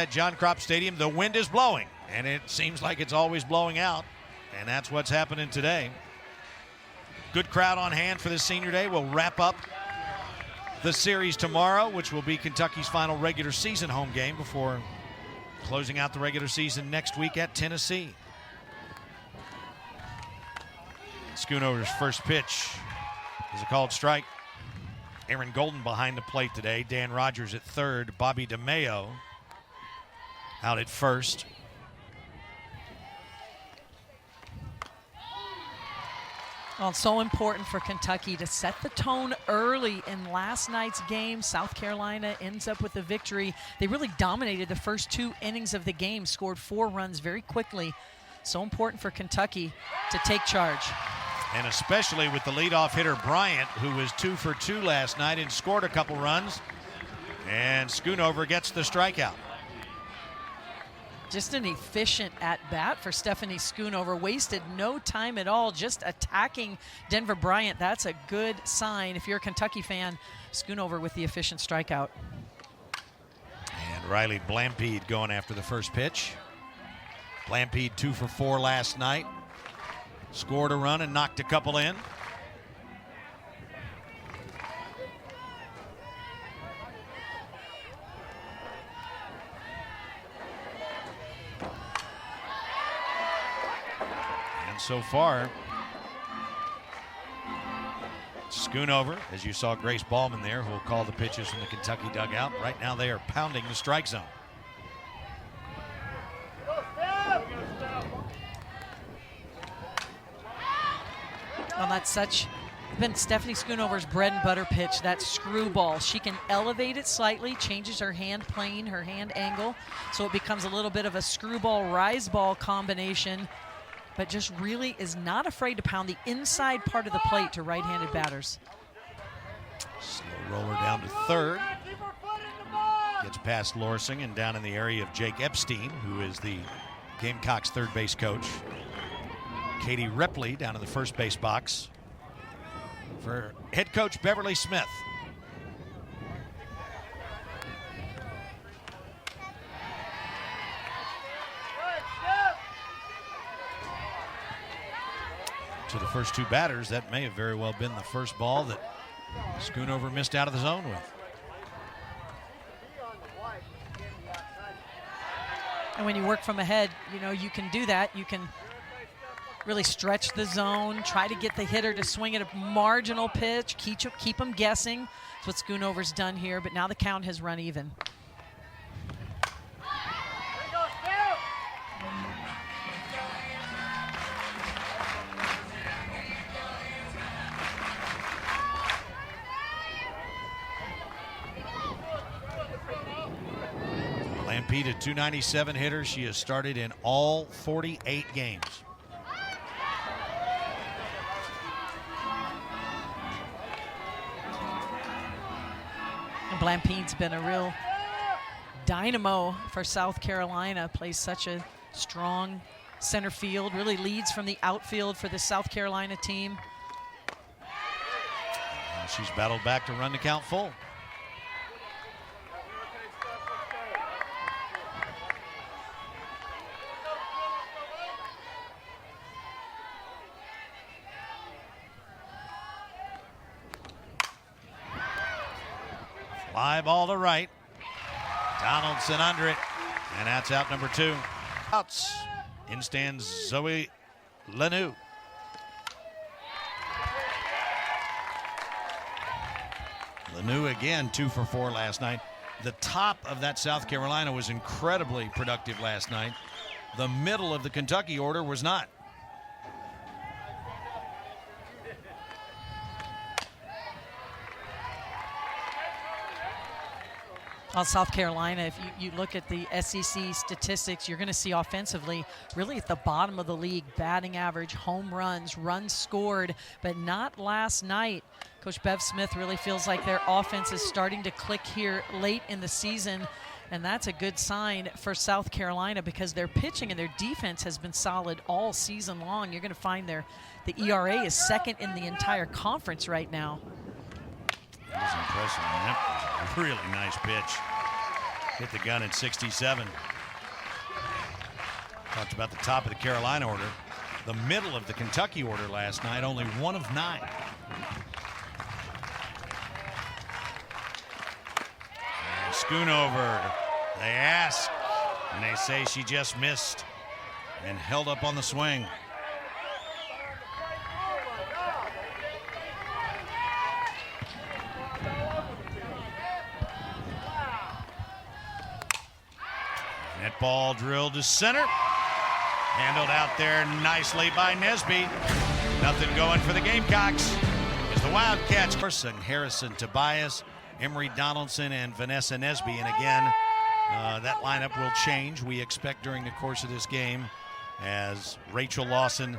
At John Kropp Stadium, the wind is blowing, and it seems like it's always blowing out, and that's what's happening today. Good crowd on hand for this senior day. We'll wrap up the series tomorrow, which will be Kentucky's final regular season home game before closing out the regular season next week at Tennessee. Schoonover's first pitch is a called strike. Aaron Golden behind the plate today. Dan Rogers at third. Bobby DeMeo out at first. Well, it's so important for Kentucky to set the tone early in last night's game. South Carolina ends up with the victory. They really dominated the first 2 innings of the game, scored 4 runs very quickly. So important for Kentucky to take charge. And especially with the leadoff hitter Bryant, who was 2 for 2 last night and scored a couple runs. And Schoonover gets the strikeout. Just an efficient at-bat for Stephanie Schoonover. Wasted no time at all, just attacking Denver Bryant. That's a good sign. If you're a Kentucky fan, Schoonover with the efficient strikeout. And Riley Blampede going after the first pitch. Blampede 2 for 4 last night. Scored a run and knocked a couple in. So far, Schoonover, as you saw Grace Ballman there, who will call the pitches from the Kentucky dugout. Right now they are pounding the strike zone. Well, that's been Stephanie Schoonover's bread and butter pitch, that screwball. She can elevate it slightly, changes her hand plane, her hand angle, so it becomes a little bit of a screwball rise ball combination, but just really is not afraid to pound the inside part of the plate to right-handed batters. Slow roller down to third. Gets past Lorsing and down in the area of Jake Epstein, who is the Gamecocks third base coach. Katie Ripley down in the first base box for head coach Beverly Smith. To the first 2 batters, that may have very well been the first ball that Schoonover missed out of the zone with. And when you work from ahead, you know, you can do that. You can really stretch the zone, try to get the hitter to swing at a marginal pitch, keep them guessing. That's what Schoonover's done here, but now the count has run even. Blampede, a .297 hitter. She has started in all 48 games. Blampede's been a real dynamo for South Carolina, plays such a strong center field, really leads from the outfield for the South Carolina team. And she's battled back to run the count full. Fly ball to right. Donaldson under it, and that's out number 2. Outs. In stands Zoe Lanu. Lanu again 2 for 4 last night. The top of that South Carolina was incredibly productive last night. The middle of the Kentucky order was not. Well, South Carolina, if you look at the SEC statistics, you're going to see offensively really at the bottom of the league, batting average, home runs, runs scored, but not last night. Coach Bev Smith really feels like their offense is starting to click here late in the season, and that's a good sign for South Carolina because their pitching and their defense has been solid all season long. You're going to find the ERA is second in the entire conference right now. That was impressive, man. That was a really nice pitch. hit the gun at 67. Talked about the top of the Carolina order. The middle of the Kentucky order last night, only 1 of 9. And Schoonover, they ask, and they say she just missed and held up on the swing. Net ball drilled to center. Handled out there nicely by Nesby. Nothing going for the Gamecocks as the Wildcats. Harrison Tobias, Emery Donaldson, and Vanessa Nesby. And again, that lineup will change, we expect, during the course of this game, as Rachel Lawson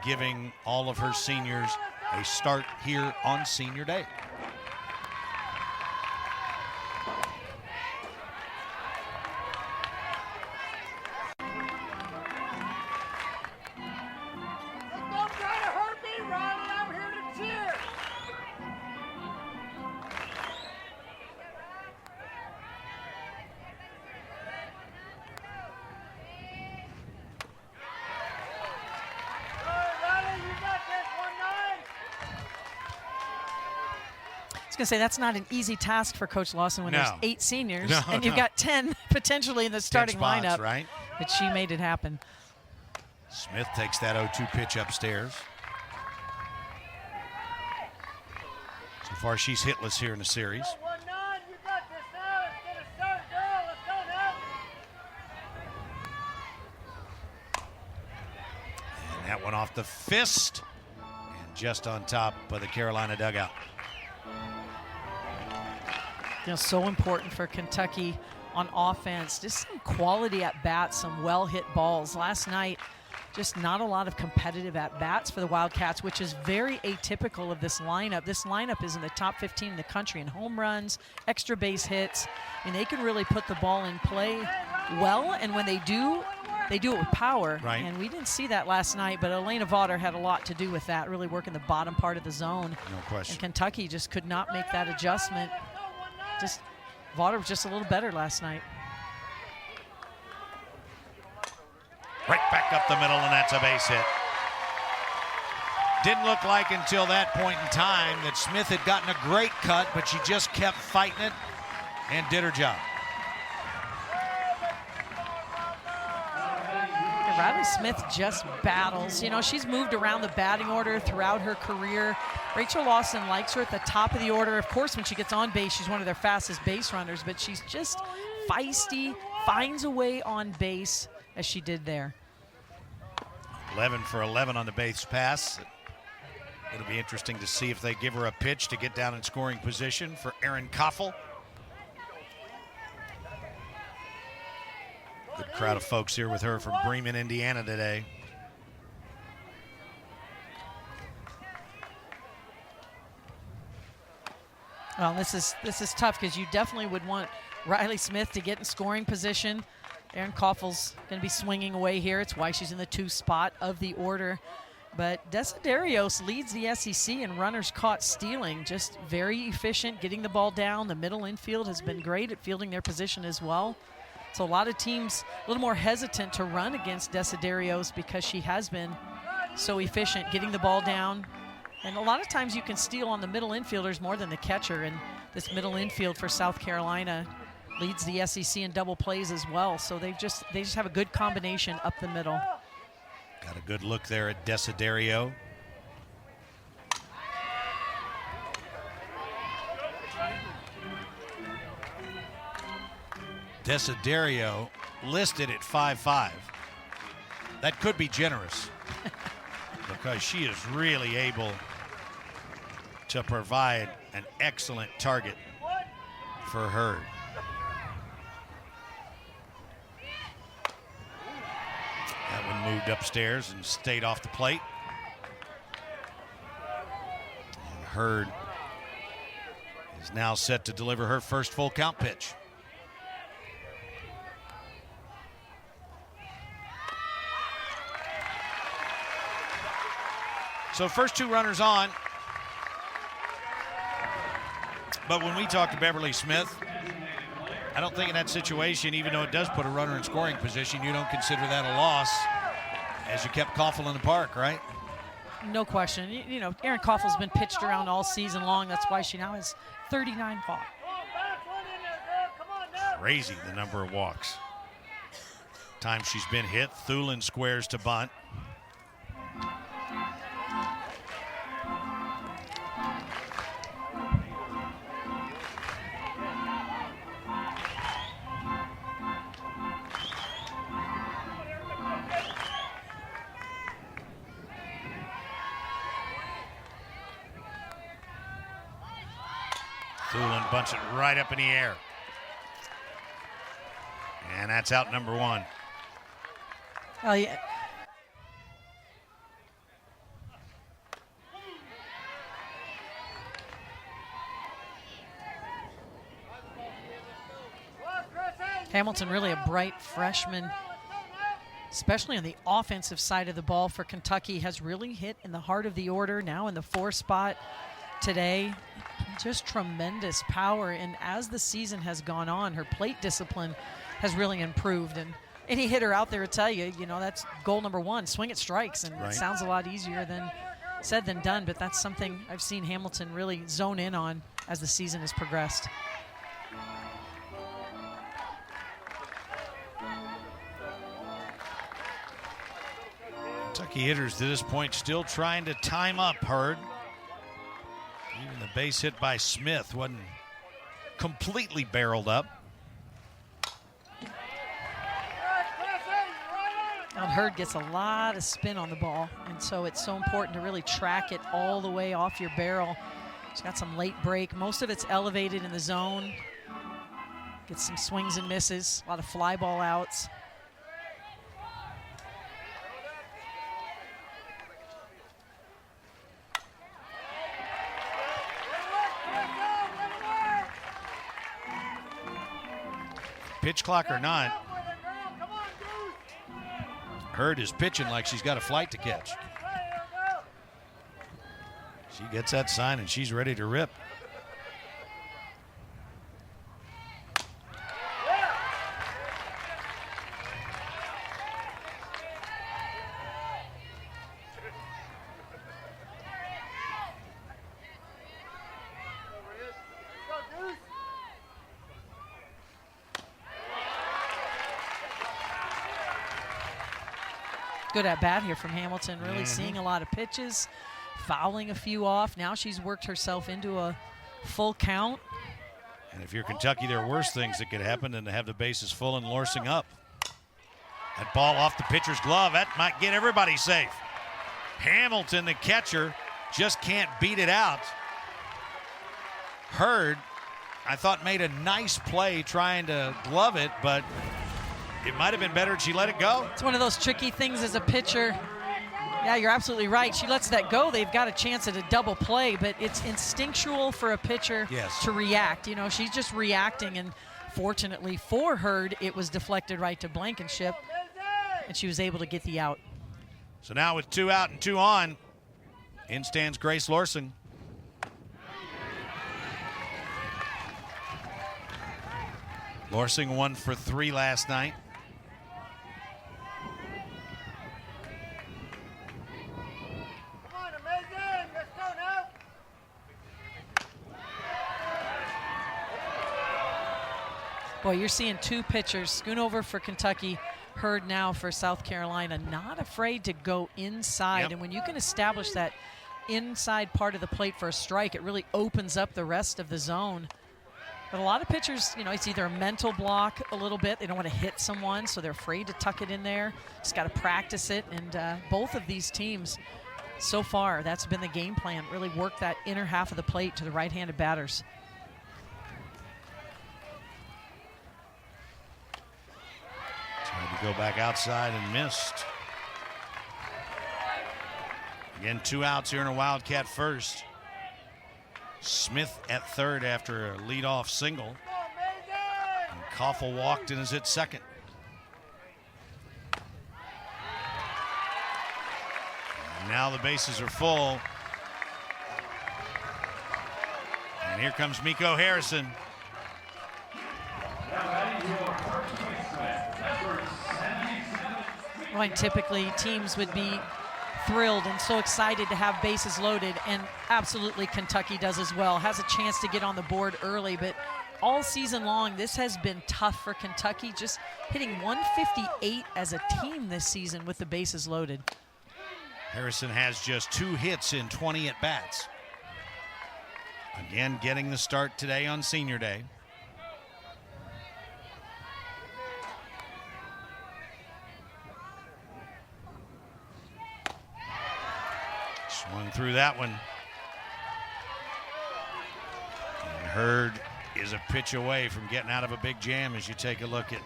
giving all of her seniors a start here on Senior Day. Going to say that's not an easy task for Coach Lawson when there's 8 seniors and you've got 10 potentially in the starting spots, lineup. Right? But she made it happen. Smith takes that 0-2 pitch upstairs. So far, she's hitless here in the series. And that one off the fist and just on top of the Carolina dugout. You know, so important for Kentucky on offense. Just some quality at bats, some well-hit balls. Last night, just not a lot of competitive at bats for the Wildcats, which is very atypical of this lineup. This lineup is in the top 15 in the country in home runs, extra base hits, and they can really put the ball in play well. And when they do it with power. Right. And we didn't see that last night, but Elena Vaughter had a lot to do with that, really working the bottom part of the zone. No question. And Kentucky just could not make that adjustment. Just Vaughter was just a little better last night. Right back up the middle, and that's a base hit. Didn't look like until that point in time that Smith had gotten a great cut, but she just kept fighting it and did her job. Riley Smith just battles. You know, she's moved around the batting order throughout her career. Rachel Lawson likes her at the top of the order. Of course, when she gets on base, she's one of their fastest base runners, but she's just feisty, finds a way on base as she did there. 11 for 11 on the base pass. It'll be interesting to see if they give her a pitch to get down in scoring position for Erin Koffel. Good crowd of folks here with her from Bremen, Indiana today. Well, this is tough because you definitely would want Riley Smith to get in scoring position. Erin Koffel's going to be swinging away here. It's why she's in the 2 spot of the order. But Desiderios leads the SEC in runners caught stealing. Just very efficient, getting the ball down. The middle infield has been great at fielding their position as well. So a lot of teams a little more hesitant to run against Desiderios because she has been so efficient getting the ball down. And a lot of times you can steal on the middle infielders more than the catcher. And this middle infield for South Carolina leads the SEC in double plays as well. So they just have a good combination up the middle. Got a good look there at Desiderio. Desiderio listed at 5'5". That could be generous because she is really able to provide an excellent target for Hurd. That one moved upstairs and stayed off the plate. And Hurd is now set to deliver her first full count pitch. So first 2 runners on. But when we talk to Beverly Smith, I don't think in that situation, even though it does put a runner in scoring position, you don't consider that a loss as you kept Koffel in the park, right? No question. You know, Erin Koffel's been pitched around all season long. That's why she now has 39 walks. Crazy the number of walks. Time she's been hit. Thulin squares to bunt. Thulin bunts it right up in the air. And that's out number one. Oh, yeah. Hamilton really a bright freshman, especially on the offensive side of the ball for Kentucky, has really hit in the heart of the order, now in the 4 spot today. Just tremendous power, and as the season has gone on, her plate discipline has really improved. And any hitter out there will tell you, you know, that's goal number 1, swing at strikes, and right. It sounds a lot easier than said than done, but that's something I've seen Hamilton really zone in on as the season has progressed. Kentucky hitters to this point still trying to time up Hurd. Even the base hit by Smith wasn't completely barreled up. Now Hurd gets a lot of spin on the ball, and so it's so important to really track it all the way off your barrel. She's got some late break. Most of it's elevated in the zone. Gets some swings and misses, a lot of fly ball outs. Pitch clock or not, Hurd is pitching like she's got a flight to catch. She gets that sign and she's ready to rip. Good at bat here from Hamilton, really seeing a lot of pitches, fouling a few off. Now she's worked herself into a full count. And if you're Kentucky, there are worse things that could happen than to have the bases full and Lorsing up. That ball off the pitcher's glove, that might get everybody safe. Hamilton, the catcher, just can't beat it out. Hurd, I thought, made a nice play trying to glove it, but it might have been better if she let it go. It's one of those tricky things as a pitcher. Yeah, you're absolutely right. She lets that go. They've got a chance at a double play, but it's instinctual for a pitcher to react. You know, she's just reacting, and fortunately for Hurd, it was deflected right to Blankenship, and she was able to get the out. So now with 2 out and 2 on, in stands Grace Lorsing. Lorsing 1 for 3 last night. Boy, you're seeing 2 pitchers, Schoonover for Kentucky, Hurd now for South Carolina, not afraid to go inside. Yep. And when you can establish that inside part of the plate for a strike, it really opens up the rest of the zone. But a lot of pitchers, you know, it's either a mental block a little bit. They don't want to hit someone, so they're afraid to tuck it in there. Just got to practice it. And both of these teams, so far, that's been the game plan, really work that inner half of the plate to the right-handed batters. Tried to go back outside and missed. Again, 2 outs here in a Wildcat first. Smith at third after a leadoff single. And Koffel walked and is at second. And now the bases are full. And here comes Miko Harrison. Right, typically teams would be thrilled and so excited to have bases loaded, and absolutely Kentucky does as well. Has a chance to get on the board early, but all season long this has been tough for Kentucky, just hitting 158 as a team this season with the bases loaded. Harrison has just 2 hits in 20 at-bats. Again, getting the start today on Senior Day. Swung through that one. And Hurd is a pitch away from getting out of a big jam as you take a look at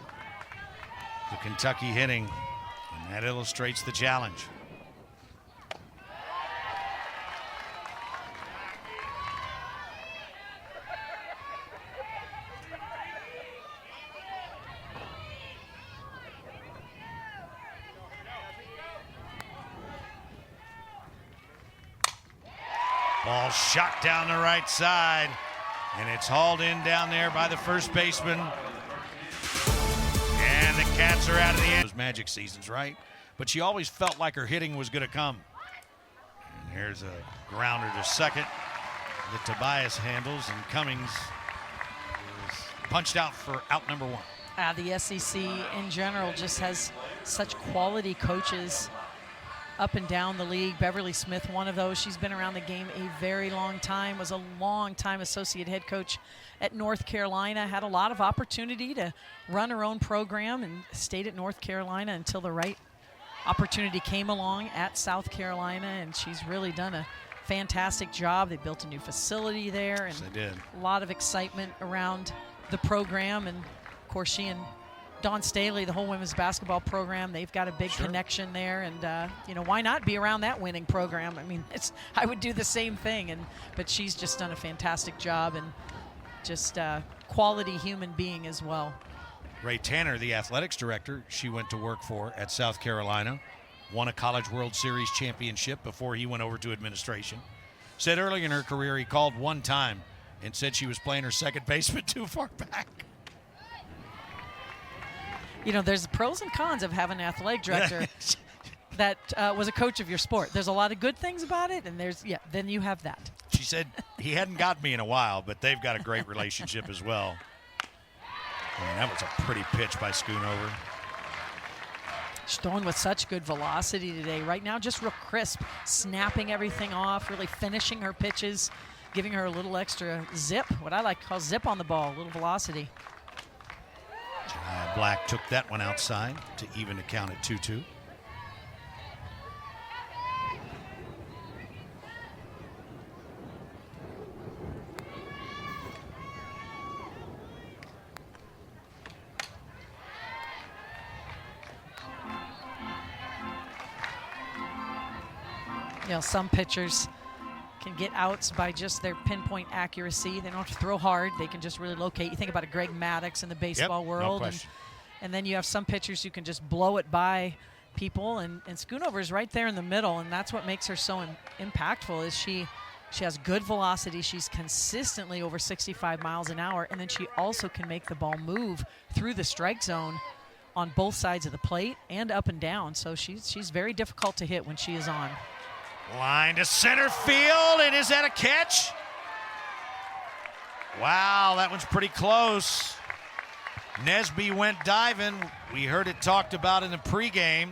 the Kentucky hitting. And that illustrates the challenge. Ball shot down the right side, and it's hauled in down there by the first baseman. And the Cats are out of the end. Those magic seasons, right? But she always felt like her hitting was going to come. And here's a grounder to second that Tobias handles, and Cummings is punched out for out number 1. The SEC in general just has such quality coaches up and down the league. Beverly Smith, one of those. She's been around the game a very long time, was a long-time associate head coach at North Carolina, had a lot of opportunity to run her own program and stayed at North Carolina until the right opportunity came along at South Carolina, and she's really done a fantastic job. They built a new facility there, and yes, they did. A lot of excitement around the program. And of course, she and Dawn Staley, the whole women's basketball program, they've got a big connection there, and you know, why not be around that winning program? I mean, I would do the same thing, but she's just done a fantastic job, and just quality human being as well. Ray Tanner, the athletics director, she went to work for at South Carolina, won a College World Series championship before he went over to administration. Said early in her career he called one time and said she was playing her second baseman too far back. You know, there's pros and cons of having an athletic director that was a coach of your sport. There's a lot of good things about it, and then you have that. She said he hadn't got me in a while, but they've got a great relationship as well. I mean, that was a pretty pitch by Schoonover. She's throwing with such good velocity today. Right now, just real crisp, snapping everything off, really finishing her pitches, giving her a little extra zip, what I like to call zip on the ball, a little velocity. Black took that one outside to even the count at 2-2. You know, some pitchers can get outs by just their pinpoint accuracy. They don't have to throw hard. They can just really locate. You think about a Greg Maddux in the baseball world. No and then you have some pitchers who can just blow it by people. And Schoonover is right there in the middle, and that's what makes her so impactful is she has good velocity. She's consistently over 65 miles an hour, and then she also can make the ball move through the strike zone on both sides of the plate and up and down. So she's very difficult to hit when she is on. Line to center field, and is that a catch? Wow, that one's pretty close. Nesby went diving. We heard it talked about in the pregame.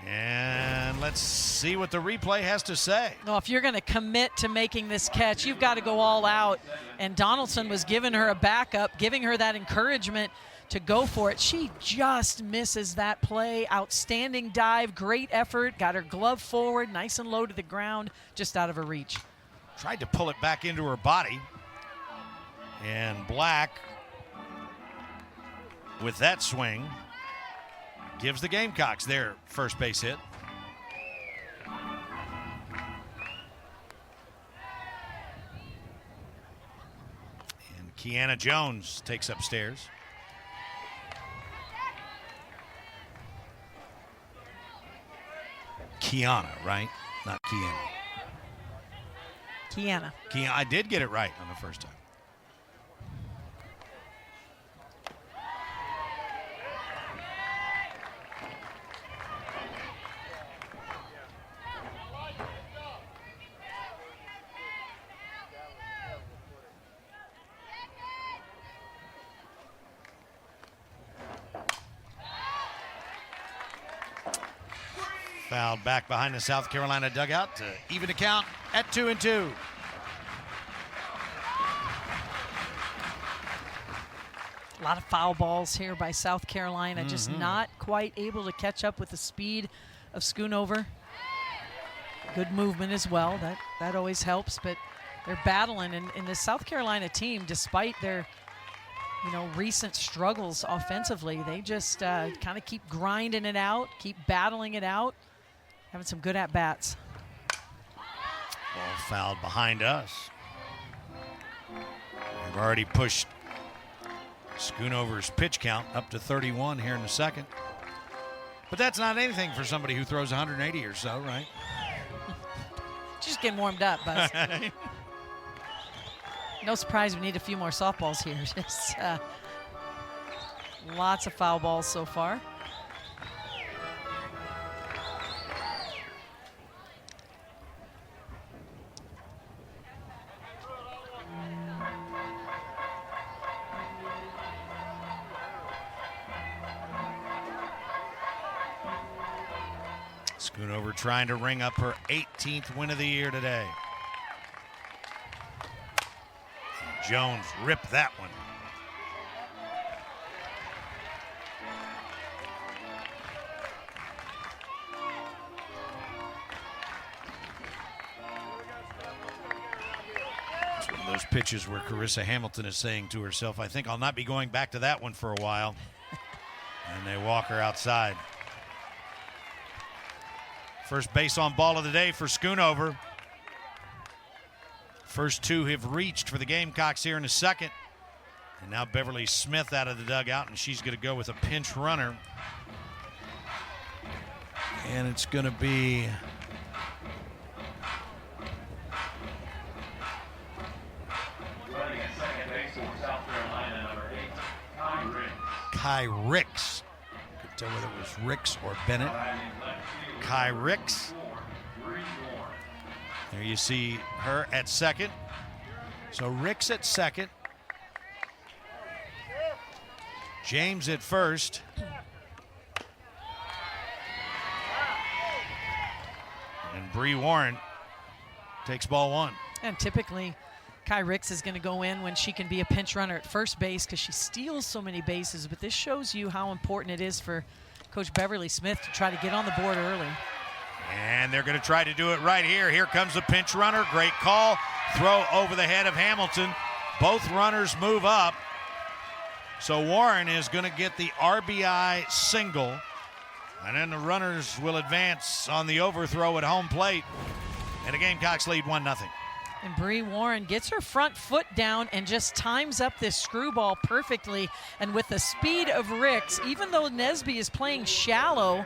And let's see what the replay has to say. Well, if you're going to commit to making this catch, you've got to go all out. And Donaldson was giving her a backup, giving her that encouragement to go for it. She just misses that play. Outstanding dive, great effort, got her glove forward, nice and low to the ground, just out of her reach. Tried to pull it back into her body. And Black, with that swing, gives the Gamecocks their first base hit. And Kiana Jones takes upstairs. Kiana, right? Not Kiana. Kiana. I did get it right on the first time. Fouled back behind the South Carolina dugout to even the count at 2-2. A lot of foul balls here by South Carolina, just not quite able to catch up with the speed of Schoonover. Good movement as well, that always helps, but they're battling. And in the South Carolina team, despite their recent struggles offensively, they just kind of keep grinding it out, keep battling it out, having some good at-bats. Ball fouled behind us. We've already pushed Schoonover's pitch count up to 31 here in the second. But that's not anything for somebody who throws 180 or so, right? Just getting warmed up, Buzz. No surprise we need a few more softballs here. Just lots of foul balls so far. Schoonover trying to ring up her 18th win of the year today. Jones ripped that one. It's one of those pitches where Carissa Hamilton is saying to herself, I think I'll not be going back to that one for a while. And they walk her outside. First base on ball of the day for Schoonover. First two have reached for the Gamecocks here in the second. And now Beverly Smith out of the dugout, and she's going to go with a pinch runner. And it's going to be running at second base for South Carolina, number 8, Kai Ricks. Couldn't tell whether it was Ricks or Bennett. Kai Ricks. There you see her at second. So Ricks at second. James at first. And Bree Warren takes ball one. And typically, Kai Ricks is going to go in when she can be a pinch runner at first base because she steals so many bases. But this shows you how important it is for Coach Beverly Smith to try to get on the board early. And they're going to try to do it right here. Here comes the pinch runner. Great call. Throw over the head of Hamilton. Both runners move up. So Warren is going to get the RBI single. And then the runners will advance on the overthrow at home plate. And the Gamecocks lead 1-0. And Bree Warren gets her front foot down and just times up this screwball perfectly. And with the speed of Ricks, even though Nesby is playing shallow,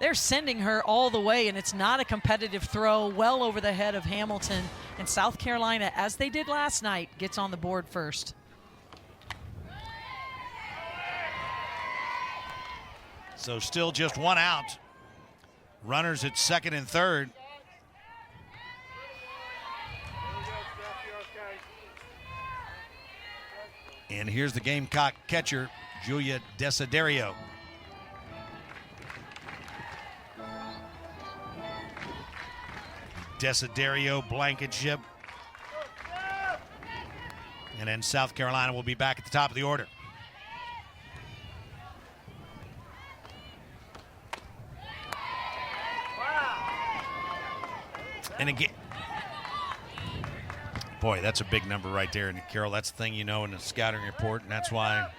they're sending her all the way, and it's not a competitive throw, well over the head of Hamilton. And South Carolina, as they did last night, gets on the board first. So still just one out. Runners at second and third. And here's the Gamecock catcher, Julia Desiderio. Desiderio, Blankenship. And then South Carolina will be back at the top of the order. And again, boy, that's a big number right there. And Carol, that's the thing you know in the scouting report, and that's why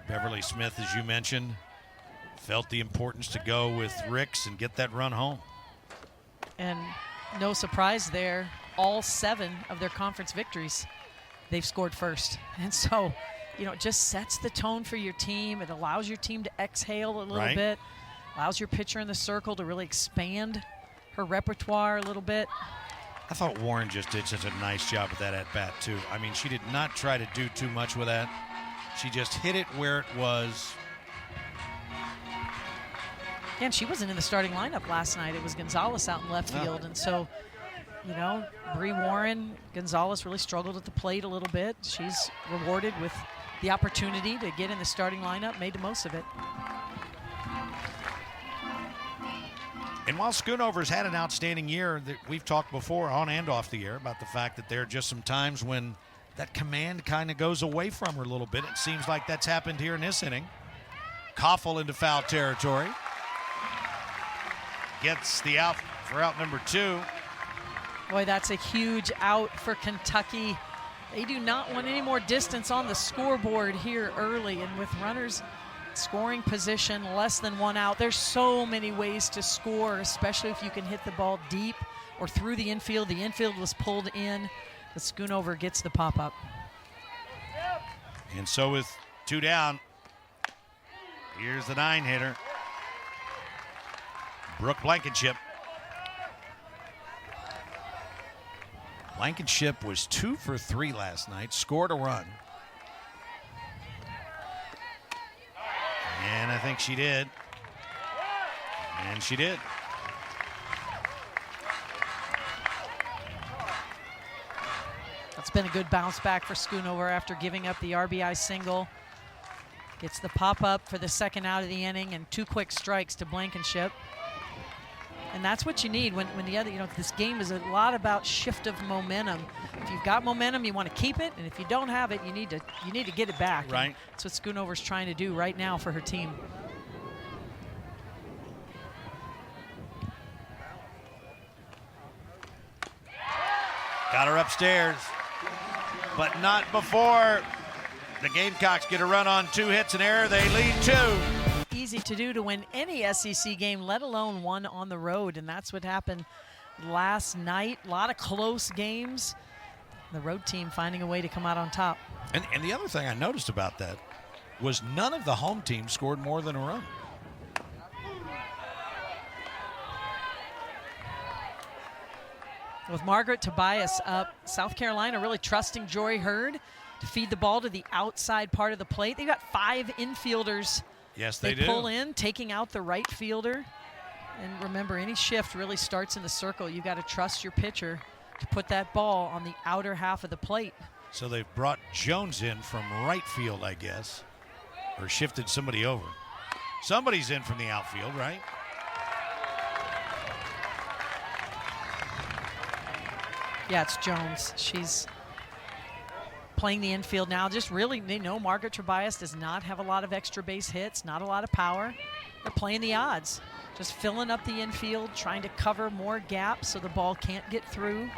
Beverly Smith, as you mentioned, felt the importance to go with Ricks and get that run home. And no surprise there, all 7 of their conference victories, they've scored first. And so, it just sets the tone for your team. It allows your team to exhale a little bit, allows your pitcher in the circle to really expand her repertoire a little bit. I thought Warren just did such a nice job with that at-bat, too. I mean, she did not try to do too much with that. She just hit it where it was. And she wasn't in the starting lineup last night. It was Gonzalez out in left field. And so, Bree Warren, Gonzalez really struggled at the plate a little bit. She's rewarded with the opportunity to get in the starting lineup, made the most of it. And while Schoonover's had an outstanding year, that we've talked before on and off the air about the fact that there are just some times when that command kind of goes away from her a little bit. It seems like that's happened here in this inning. Koffel into foul territory. Gets the out for out number 2. Boy, that's a huge out for Kentucky. They do not want any more distance on the scoreboard here early, and with runners scoring position, less than 1 out. There's so many ways to score, especially if you can hit the ball deep or through the infield. The infield was pulled in. The Schoonover gets the pop-up. And so with 2 down, here's the 9-hitter, Brooke Blankenship. Blankenship was 2 for 3 last night, scored a run. And I think she did. And she did. That's been a good bounce back for Schoonover after giving up the RBI single. Gets the pop-up for the second out of the inning and 2 quick strikes to Blankenship. And that's what you need when the other, this game is a lot about shift of momentum. If you've got momentum, you want to keep it, and if you don't have it, you need to get it back. Right. And that's what Schoonover's trying to do right now for her team. Got her upstairs, but not before the Gamecocks get a run on 2 hits and error. They lead 2. Easy to do to win any SEC game, let alone one on the road, and that's what happened last night. A lot of close games. The road team finding a way to come out on top. And the other thing I noticed about that was none of the home teams scored more than a run. With Margaret Tobias up, South Carolina really trusting Jory Hurd to feed the ball to the outside part of the plate. They've got 5 infielders. Yes, they do. They pull in, taking out the right fielder. And remember, any shift really starts in the circle. You've got to trust your pitcher to put that ball on the outer half of the plate. So they've brought Jones in from right field, I guess, or shifted somebody over. Somebody's in from the outfield, right? Yeah, it's Jones. She's playing the infield now. Just really, they know Margaret Tobias does not have a lot of extra base hits, not a lot of power. They're playing the odds. Just filling up the infield, trying to cover more gaps so the ball can't get through.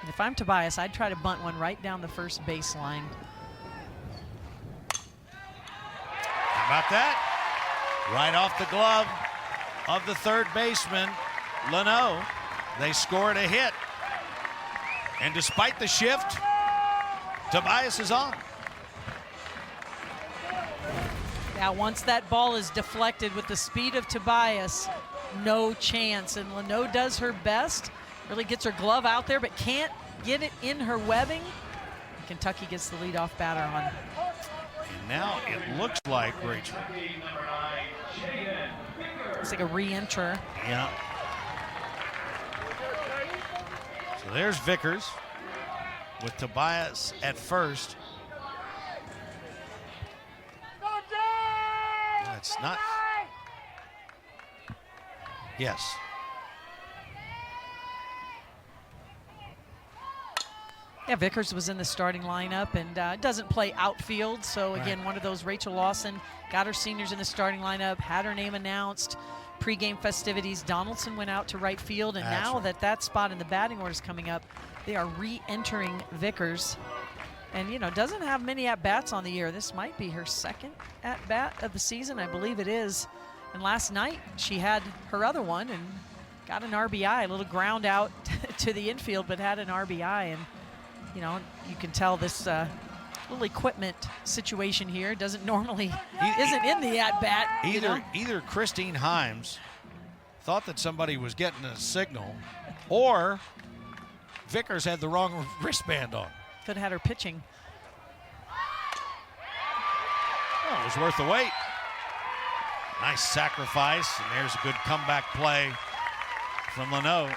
And if I'm Tobias, I'd try to bunt one right down the first baseline. How about that? Right off the glove of the third baseman, Leno. They scored a hit. And despite the shift, Tobias is on. Now, once that ball is deflected with the speed of Tobias, no chance. And Leno does her best, really gets her glove out there, but can't get it in her webbing. And Kentucky gets the leadoff batter on. And now it looks like Rachel. It's like a re-enter. Yeah. So there's Vickers with Tobias at first. That's not. Yes. Yeah, Vickers was in the starting lineup and doesn't play outfield. So again, one of those. Rachel Lawson got her seniors in the starting lineup, had her name announced. Pre-game festivities, Donaldson went out to right field, and now that spot in the batting order is coming up, they are re-entering Vickers. And, doesn't have many at-bats on the year. This might be her second at-bat of the season. I believe it is. And last night, she had her other one and got an RBI, a little ground out to the infield, but had an RBI. And, you can tell this little equipment situation here doesn't normally, isn't in the at-bat. Either Christine Himes thought that somebody was getting a signal, or Vickers had the wrong wristband on. Could have had her pitching. Oh, it was worth the wait. Nice sacrifice, and there's a good comeback play from Leno.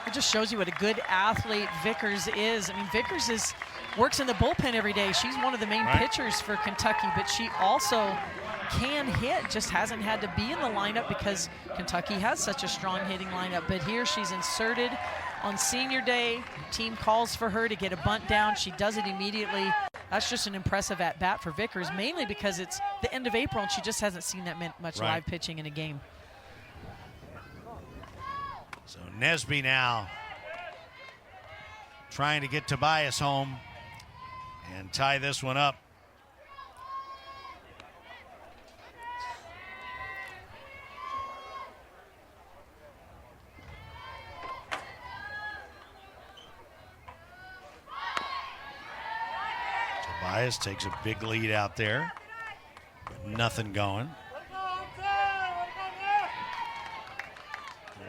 It just shows you what a good athlete Vickers is. I mean, Vickers works in the bullpen every day. She's one of the main pitchers for Kentucky, but she also can hit, just hasn't had to be in the lineup because Kentucky has such a strong hitting lineup. But here she's inserted on senior day. Team calls for her to get a bunt down. She does it immediately. That's just an impressive at-bat for Vickers, mainly because it's the end of April and she just hasn't seen that much live pitching in a game. So Nesby now trying to get Tobias home and tie this one up. Tobias takes a big lead out there. Nothing going.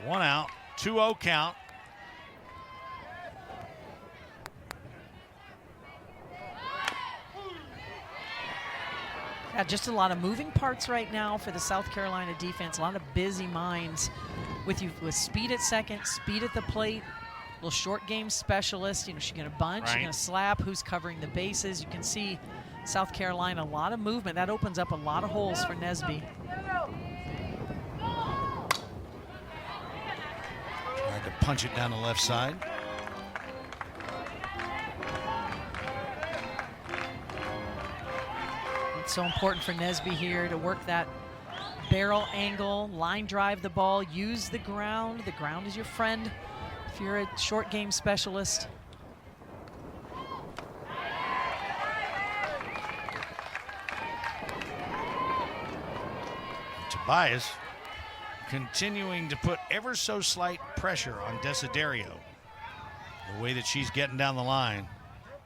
1 out, 2-0 count. Yeah, just a lot of moving parts right now for the South Carolina defense. A lot of busy minds with speed at second, speed at the plate. Little short game specialist. You know, she's going to bunt, she's going to slap. Who's covering the bases? You can see South Carolina, a lot of movement. That opens up a lot of holes for Nesby. Tried to punch it down the left side. It's so important for Nesby here to work that barrel angle, line drive the ball, use the ground. The ground is your friend if you're a short game specialist. Tobias continuing to put ever so slight pressure on Desiderio. The way that she's getting down the line.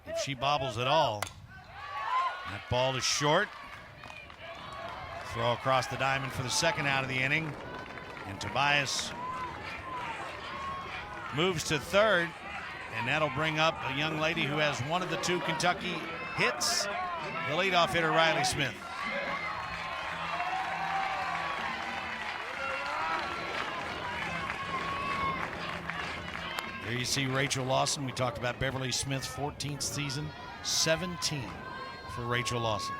If she bobbles at all, that ball is short. Throw across the diamond for the second out of the inning. And Tobias moves to third, and that'll bring up a young lady who has one of the 2 Kentucky hits, the leadoff hitter, Riley Smith. There you see Rachel Lawson. We talked about Beverly Smith's 14th season, 17 for Rachel Lawson.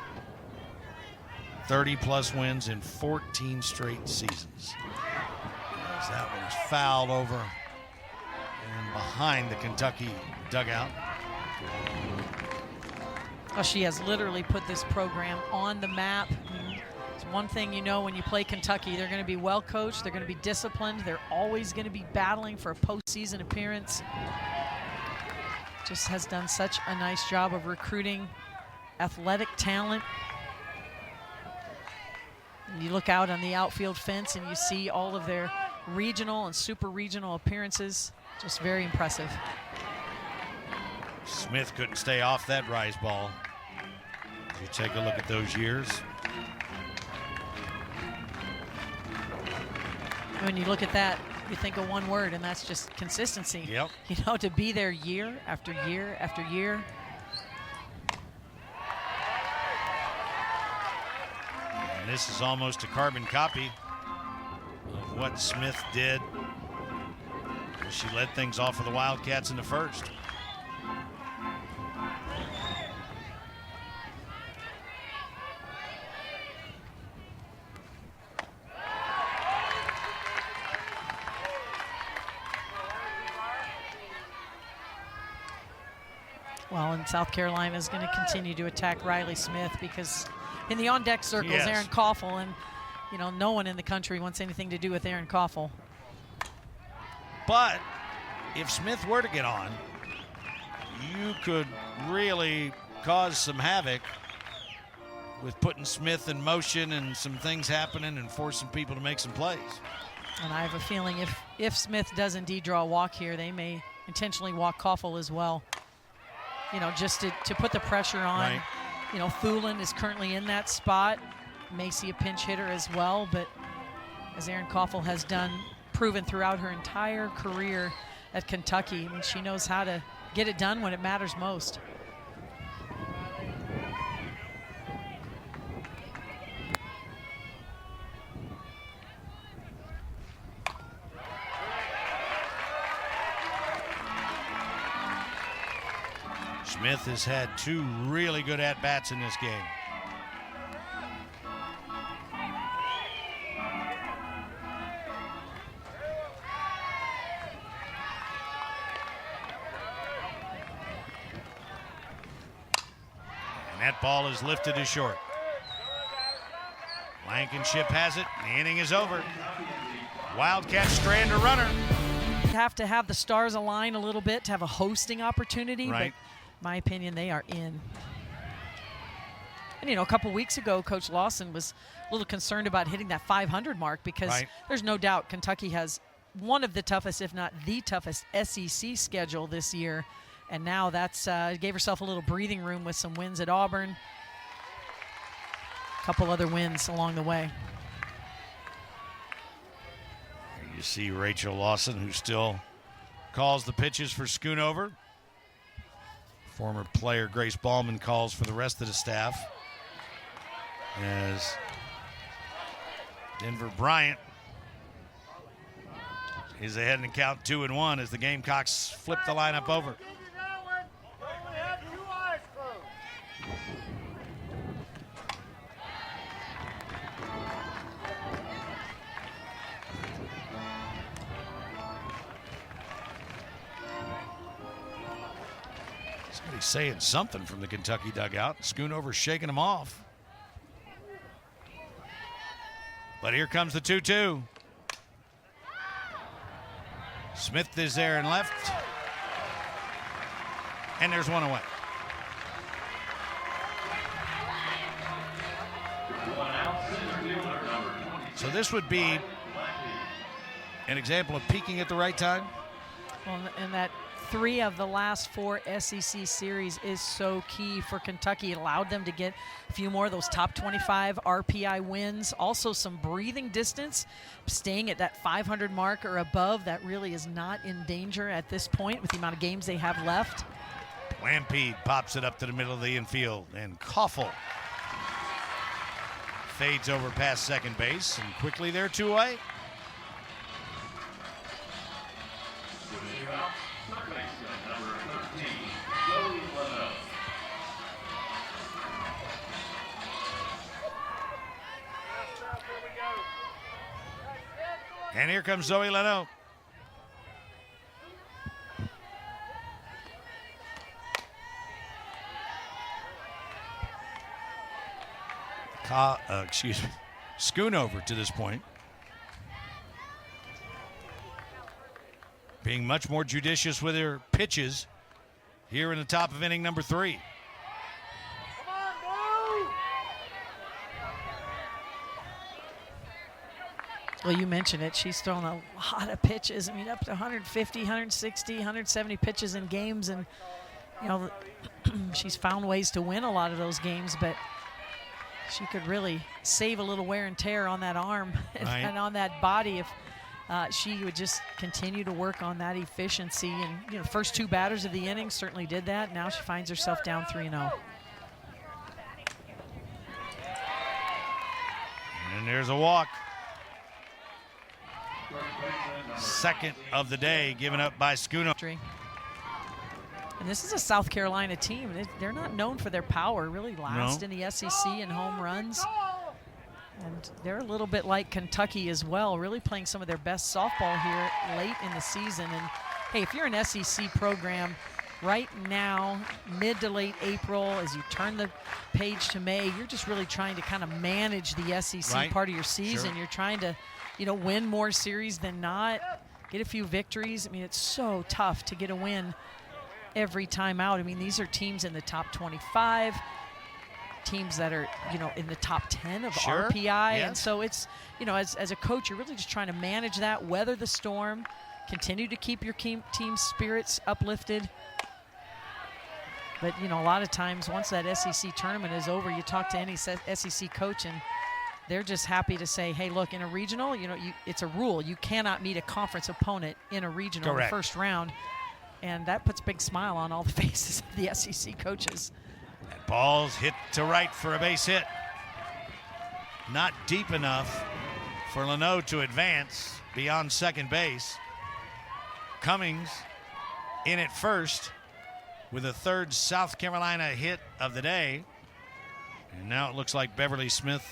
30-plus wins in 14 straight seasons. As that one is fouled over and behind the Kentucky dugout. Oh, she has literally put this program on the map. It's one thing you know when you play Kentucky, they're going to be well coached, they're going to be disciplined, they're always going to be battling for a postseason appearance. Just has done such a nice job of recruiting athletic talent. And you look out on the outfield fence and you see all of their regional and super regional appearances. Just very impressive. Smith couldn't stay off that rise ball. As you take a look at those years. When you look at that, you think of one word, and that's just consistency. Yep. You know, to be there year after year after year. And this is almost a carbon copy of what Smith did. She led things off for the Wildcats in the first. Well, and South Carolina is going to continue to attack Riley Smith because in the on-deck circles, Yes. Aaron Koffel, and you know, no one in the country wants anything to do with Aaron Koffel. But if Smith were to get on, you could really cause some havoc with putting Smith in motion and some things happening and forcing people to make some plays. And I have a feeling if Smith does indeed draw a walk here, they may intentionally walk Koffel as well. You know, just to put the pressure on. Right. You know, Thulin is currently in that spot. May see a pinch hitter as well, but as Aaron Koffel has proven throughout her entire career at Kentucky, I mean, she knows how to get it done when it matters most. Smith has had 2 really good at-bats in this game. And that ball is lifted to short. Blankenship has it. The inning is over. Wildcats strand a runner. You have to have the stars align a little bit to have a hosting opportunity. Right. But my opinion, they are in. And, a couple weeks ago, Coach Lawson was a little concerned about hitting that 500 mark because there's no doubt Kentucky has one of the toughest, if not the toughest, SEC schedule this year. And now that's gave herself a little breathing room with some wins at Auburn. A couple other wins along the way. You see Rachel Lawson, who still calls the pitches for Schoonover. Former player Grace Ballman calls for the rest of the staff. As Denver Bryant is ahead in the count 2-1 as the Gamecocks flip the lineup over. Somebody's saying something from the Kentucky dugout. Schoonover shaking them off. But here comes the 2-2. Smith is there and left. And there's one away. So this would be an example of peaking at the right time. Well, and that 3 of the last 4 SEC series is so key for Kentucky. It allowed them to get a few more of those top 25 RPI wins. Also some breathing distance, staying at that 500 mark or above. That really is not in danger at this point with the amount of games they have left. Lampede pops it up to the middle of the infield, and Koffel fades over past second base, and quickly they're 2 away. And here comes Zoe Leno. Schoonover to this point, being much more judicious with her pitches here in the top of inning number 3. Well, you mentioned it. She's thrown a lot of pitches. I mean, up to 150, 160, 170 pitches in games. And, she's found ways to win a lot of those games, but she could really save a little wear and tear on that arm and on that body if she would just continue to work on that efficiency. And, first 2 batters of the inning certainly did that. Now she finds herself down 3-0. And there's a walk. Second of the day given up by Schoonover. And this is a South Carolina team. They're not known for their power, really last in the SEC in home runs. And they're a little bit like Kentucky as well, really playing some of their best softball here late in the season. And, hey, if you're an SEC program right now, mid to late April, as you turn the page to May, you're just really trying to kind of manage the SEC part of your season. Sure. You're trying to win more series than not, get a few victories. I mean, it's so tough to get a win every time out. I mean, these are teams in the top 25, teams that are, in the top 10 of RPI. Yes. And so it's, as a coach, you're really just trying to manage that, weather the storm, continue to keep your team spirits uplifted. But, a lot of times once that SEC tournament is over, you talk to any SEC coach and they're just happy to say, hey, look, in a regional, it's a rule. You cannot meet a conference opponent in a regional in the first round. And that puts a big smile on all the faces of the SEC coaches. That ball's hit to right for a base hit. Not deep enough for Leno to advance beyond second base. Cummings in at first with a 3rd South Carolina hit of the day. And now it looks like Beverly Smith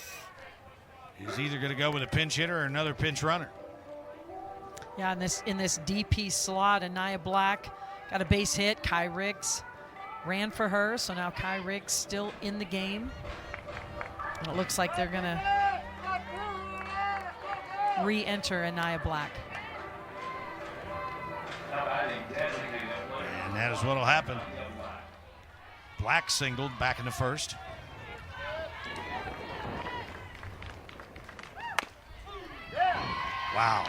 is either going to go with a pinch hitter or another pinch runner. Yeah, in this DP slot, Anaya Black got a base hit. Kai Riggs ran for her, so now Kai Ricks still in the game. And it looks like they're going to re-enter Anaya Black. And that is what will happen. Black singled back in the first. Wow.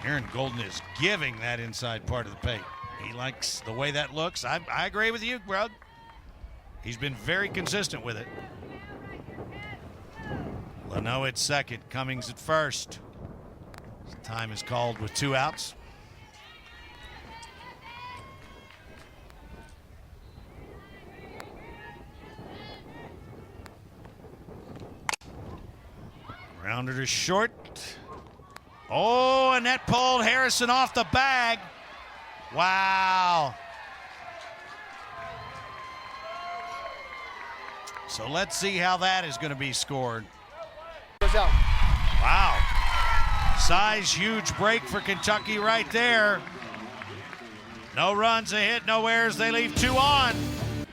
Aaron Golden is giving that inside part of the paint. He likes the way that looks. I agree with you, Grug. He's been very consistent with it. Leno at second, Cummings at first. Time is called with 2 outs. Rounder to short. Oh, and that pulled Harrison off the bag. Wow. So let's see how that is going to be scored. Wow. Size huge break for Kentucky right there. No runs, a hit, no errors. They leave 2 on.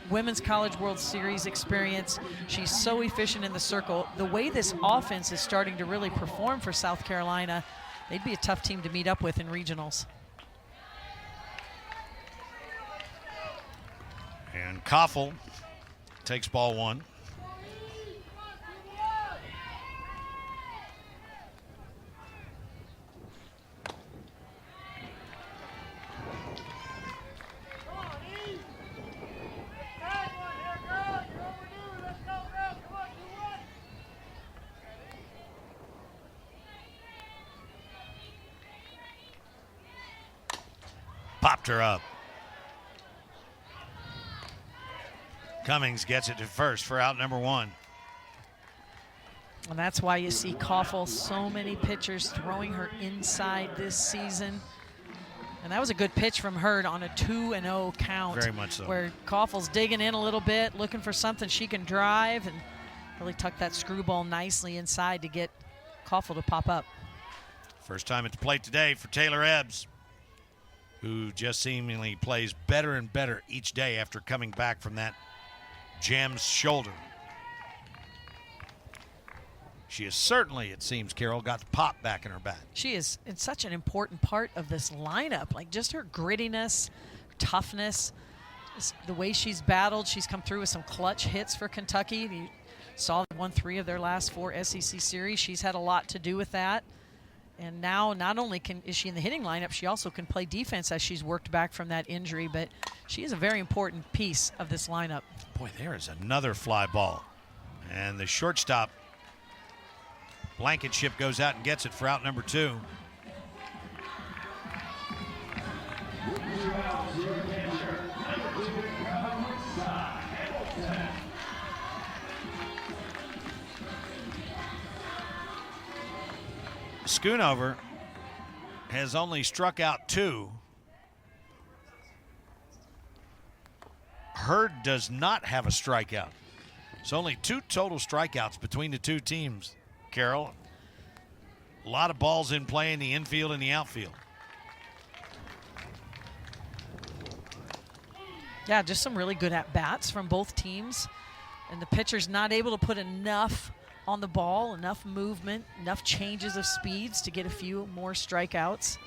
Women's College World Series experience. She's so efficient in the circle. The way this offense is starting to really perform for South Carolina, they'd be a tough team to meet up with in regionals. And Koffel takes ball 1. Popped her up. Cummings gets it to first for out number 1. And that's why you see Koffel, so many pitchers throwing her inside this season. And that was a good pitch from her on a 2-0 count. Very much so. Where Koffel's digging in a little bit, looking for something she can drive, and really tuck that screwball nicely inside to get Koffel to pop up. First time at the plate today for Taylor Ebbs, who just seemingly plays better and better each day after coming back from that jammed shoulder. She has certainly, it seems, Carol, got the pop back in her bat. She is it's such an important part of this lineup, like just her grittiness, toughness, just the way she's battled. She's come through with some clutch hits for Kentucky. You saw they won 3 of their last 4 SEC series. She's had a lot to do with that. And now not only is she in the hitting lineup, she also can play defense as she's worked back from that injury. But she is a very important piece of this lineup. Boy, there is another fly ball. And the shortstop, Blankenship, goes out and gets it for out number 2. Schoonover has only struck out 2. Hurd does not have a strikeout. It's only 2 total strikeouts between the 2 teams, Carol. A lot of balls in play in the infield and the outfield. Yeah, just some really good at-bats from both teams. And the pitcher's not able to put enough on the ball, enough movement, enough changes of speeds to get a few more strikeouts.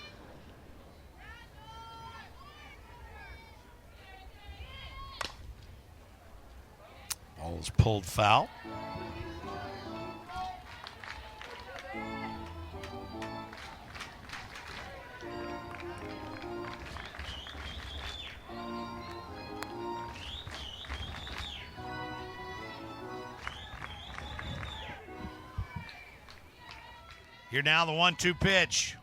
Ball is pulled foul. Here now the 1-2 pitch.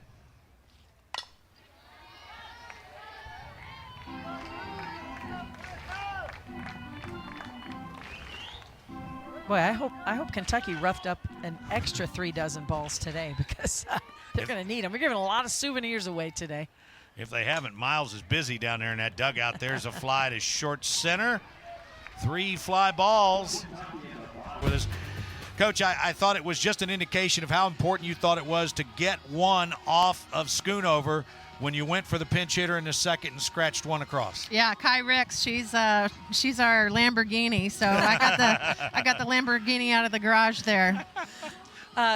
Boy, I hope Kentucky roughed up an extra 3 dozen balls today, because they're going to need them. We're giving a lot of souvenirs away today. If they haven't, Miles is busy down there in that dugout. There's a fly to short center. 3 fly balls. With his Coach, I thought it was just an indication of how important you thought it was to get one off of Schoonover when you went for the pinch hitter in the second and scratched one across. Yeah, Kai Ricks, she's our Lamborghini, so I got the Lamborghini out of the garage there.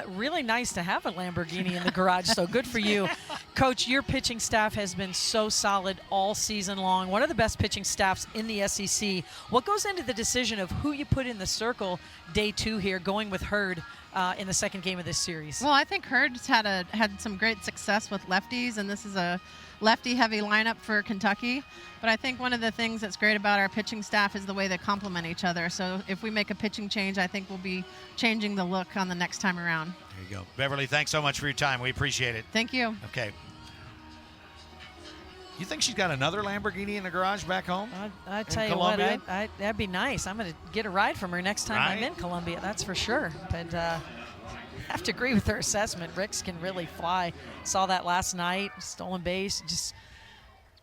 Really nice to have a Lamborghini in the garage, so good for you. Coach, your pitching staff has been so solid all season long. One of the best pitching staffs in the SEC. What goes into the decision of who you put in the circle day 2 here, going with Hurd in the second game of this series? Well, I think Hurd's had some great success with lefties, and this is a lefty-heavy lineup for Kentucky. But I think one of the things that's great about our pitching staff is the way they complement each other. So if we make a pitching change, I think we'll be changing the look on the next time around. There you go. Beverly, thanks so much for your time. We appreciate it. Thank you. Okay. You think she's got another Lamborghini in the garage back home? I tell you what, that'd be nice. I'm going to get a ride from her next time I'm in Columbia, that's for sure. But I have to agree with her assessment. Ricks can really fly. Saw that last night, stolen base, just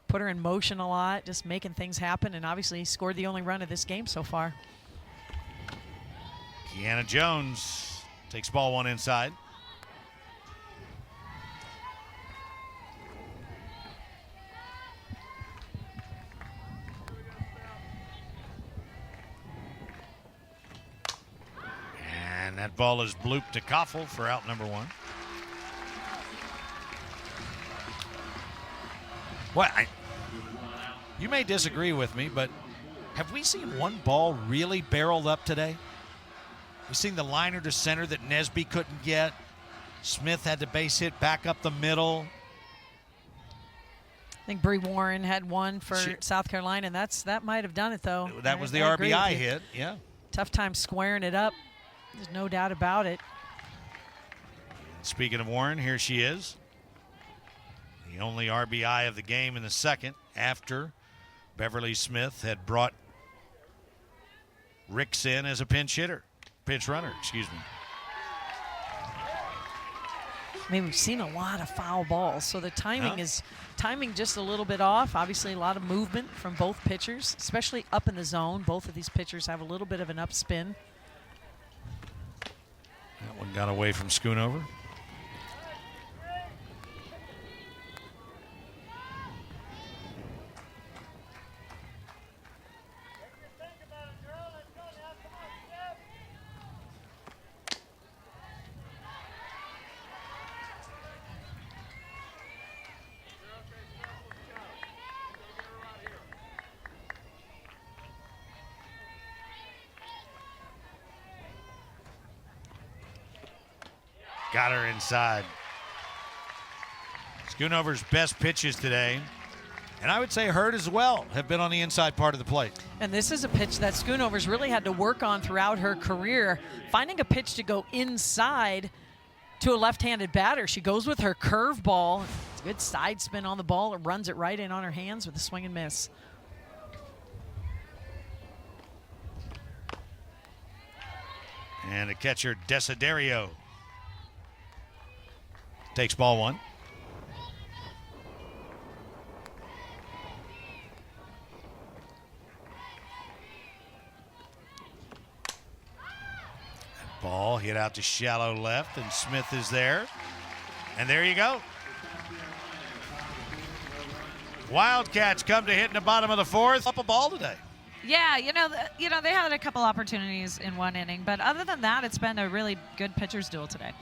put her in motion a lot, just making things happen, and obviously scored the only run of this game so far. Kiana Jones takes ball 1 inside. And that ball is blooped to Koffel for out number 1. Well, you may disagree with me, but have we seen one ball really barreled up today? We've seen the liner to center that Nesby couldn't get. Smith had the base hit back up the middle. I think Bree Warren had one for South Carolina, and that might have done it, though. That was the RBI hit, yeah. Tough time squaring it up. There's no doubt about it. Speaking of Warren, here she is. The only RBI of the game in the second after Beverly Smith had brought Ricks in as a pinch runner, excuse me. I mean, we've seen a lot of foul balls, so the timing just a little bit off. Obviously, a lot of movement from both pitchers, especially up in the zone. Both of these pitchers have a little bit of an upspin. That one got away from Schoonover. Got her inside. Schoonover's best pitches today, and I would say Hurd as well, have been on the inside part of the plate. And this is a pitch that Schoonover's really had to work on throughout her career, finding a pitch to go inside to a left-handed batter. She goes with her curveball. It's a good side spin on the ball. It runs it right in on her hands with a swing and miss. And the catcher, Desiderio, takes ball 1. That ball hit out to shallow left, and Smith is there. And there you go. Wildcats come to hit in the bottom of the 4th. Up a ball today. Yeah, they had a couple opportunities in one inning, but other than that, it's been a really good pitcher's duel today.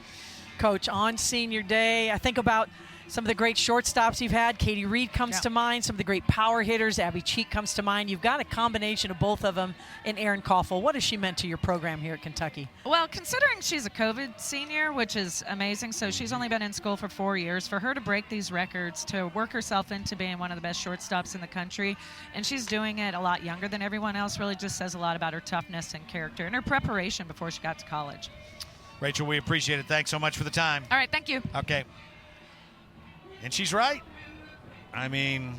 Coach, on senior day, I think about some of the great shortstops you've had. Katie Reed comes to mind. Some of the great power hitters. Abby Cheek comes to mind. You've got a combination of both of them in Erin Koffel. What has she meant to your program here at Kentucky? Well, considering she's a COVID senior, which is amazing, so she's only been in school for 4 years, for her to break these records, to work herself into being one of the best shortstops in the country, and she's doing it a lot younger than everyone else, really just says a lot about her toughness and character and her preparation before she got to college. Rachel, we appreciate it. Thanks so much for the time. All right, thank you. Okay. And she's right. I mean,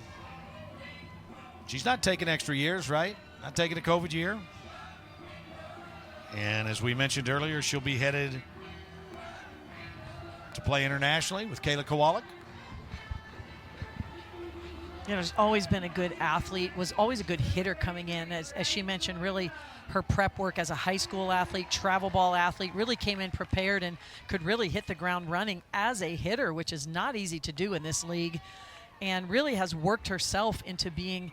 she's not taking extra years, right? Not taking a COVID year. And as we mentioned earlier, she'll be headed to play internationally with Kayla Kowalik. Has always been a good athlete, was always a good hitter coming in. As she mentioned, really her prep work as a high school athlete, travel ball athlete, really came in prepared and could really hit the ground running as a hitter, which is not easy to do in this league. and really has worked herself into being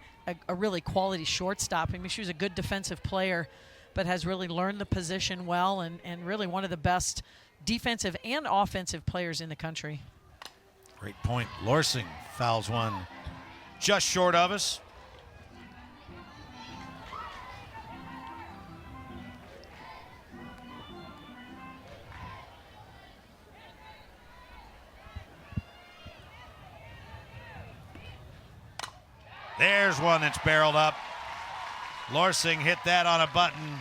a really quality shortstop. I mean, she was a good defensive player, but has really learned the position well, and really one of the best defensive and offensive players in the country. Great point. Lorsing fouls one just short of us. There's one that's barreled up. Lorsing hit that on a button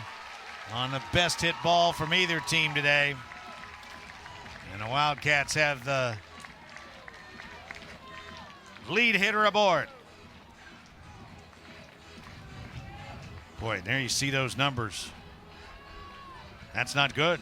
on the best hit ball from either team today. And the Wildcats have the lead hitter aboard. Boy, there you see those numbers. That's not good.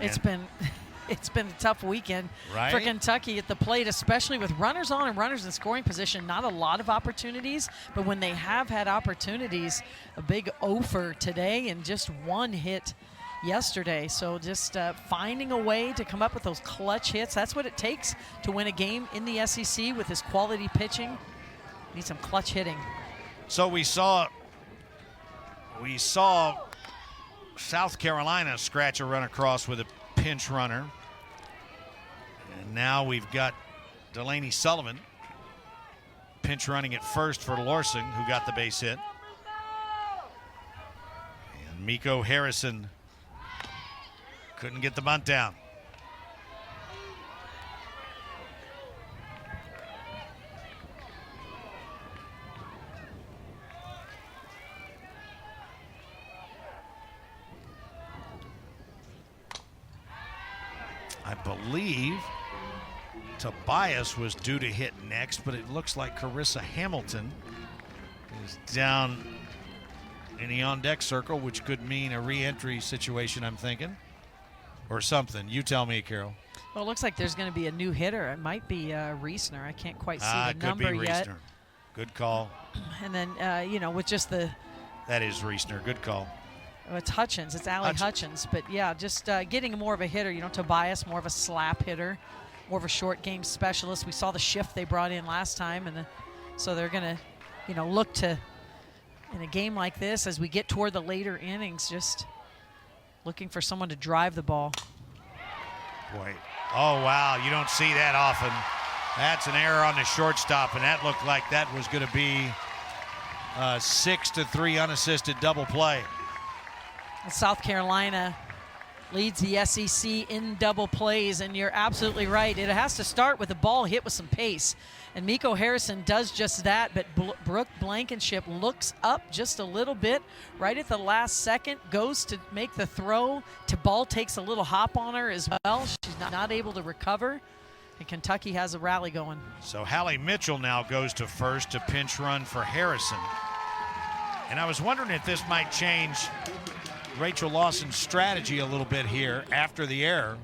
It's been a tough weekend for Kentucky at the plate, especially with runners on and runners in scoring position. Not a lot of opportunities, but when they have had opportunities, a big offer today and just one hit yesterday. So just finding a way to come up with those clutch hits. That's what it takes to win a game in the SEC with this quality pitching. Need some clutch hitting. So we saw South Carolina scratch a run across with a pinch runner. And now we've got Delaney Sullivan pinch running at first for Lorsing, who got the base hit. And Miko Harrison couldn't get the bunt down. I believe Tobias was due to hit next, but it looks like Carissa Hamilton is down in the on-deck circle, which could mean a re-entry situation, I'm thinking, or something. You tell me, Carol. Well, it looks like there's going to be a new hitter. It might be Reisner. I can't quite see the number could be yet. Reisner. Good call. And then, with just the... That is Reisner. Good call. Oh, it's Hutchins. It's Allie Hutchins. But, yeah, just getting more of a hitter. Tobias, more of a slap hitter, more of a short game specialist. We saw the shift they brought in last time, and so they're going to, look to, in a game like this, as we get toward the later innings, just looking for someone to drive the ball. Boy. Oh, wow. You don't see that often. That's an error on the shortstop, and that looked like that was going to be a 6-3 unassisted double play. South Carolina leads the SEC in double plays, and you're absolutely right. It has to start with a ball hit with some pace, and Miko Harrison does just that, but Brooke Blankenship looks up just a little bit right at the last second, goes to make the throw. Ball takes a little hop on her as well. She's not able to recover, and Kentucky has a rally going. So Hallie Mitchell now goes to first to pinch run for Harrison. And I was wondering if this might change Rachel Lawson's strategy a little bit here after the error.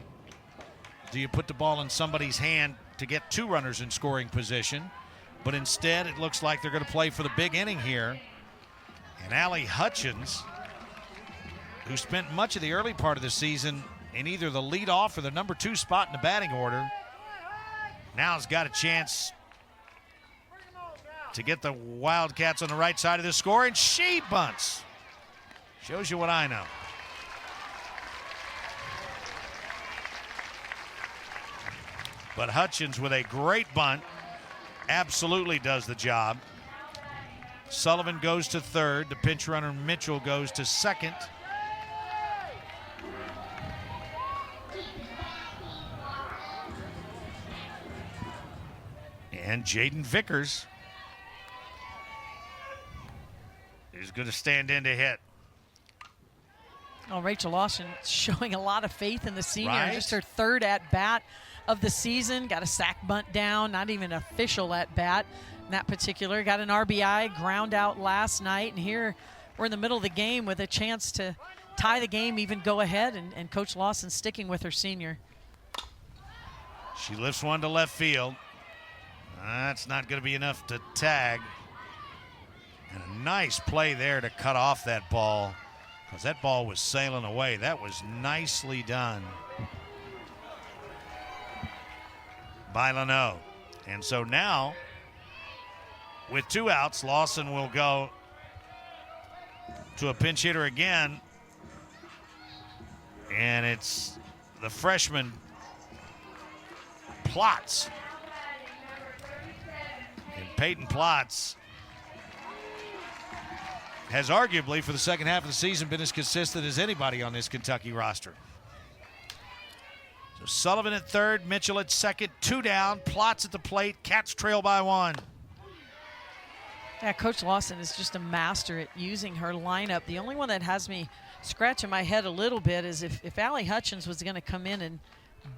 Do you put the ball in somebody's hand to get two runners in scoring position? But instead, it looks like they're going to play for the big inning here. And Allie Hutchins, who spent much of the early part of the season in either the leadoff or the number 2 spot in the batting order, now has got a chance to get the Wildcats on the right side of the score, and she bunts. Shows you what I know. But Hutchins with a great bunt absolutely does the job. Sullivan goes to third. The pinch runner Mitchell goes to second. And Jaden Vickers is going to stand in to hit. Oh, Rachel Lawson showing a lot of faith in the senior. Right. Just her third at-bat of the season. Got a sac bunt down, not even an official at-bat in that particular. Got an RBI, ground out last night. And here we're in the middle of the game with a chance to tie the game, even go ahead. And Coach Lawson sticking with her senior. She lifts one to left field. That's not going to be enough to tag. And a nice play there to cut off that ball, because that ball was sailing away. That was nicely done by Leno. And so now, with 2 outs, Lawson will go to a pinch hitter again. And it's the freshman, Plotz. And Peyton Plotz has arguably, for the second half of the season, been as consistent as anybody on this Kentucky roster. So Sullivan at third, Mitchell at second, 2 down, Plotz at the plate, Cats trail by 1. Yeah, Coach Lawson is just a master at using her lineup. The only one that has me scratching my head a little bit is if Allie Hutchins was going to come in and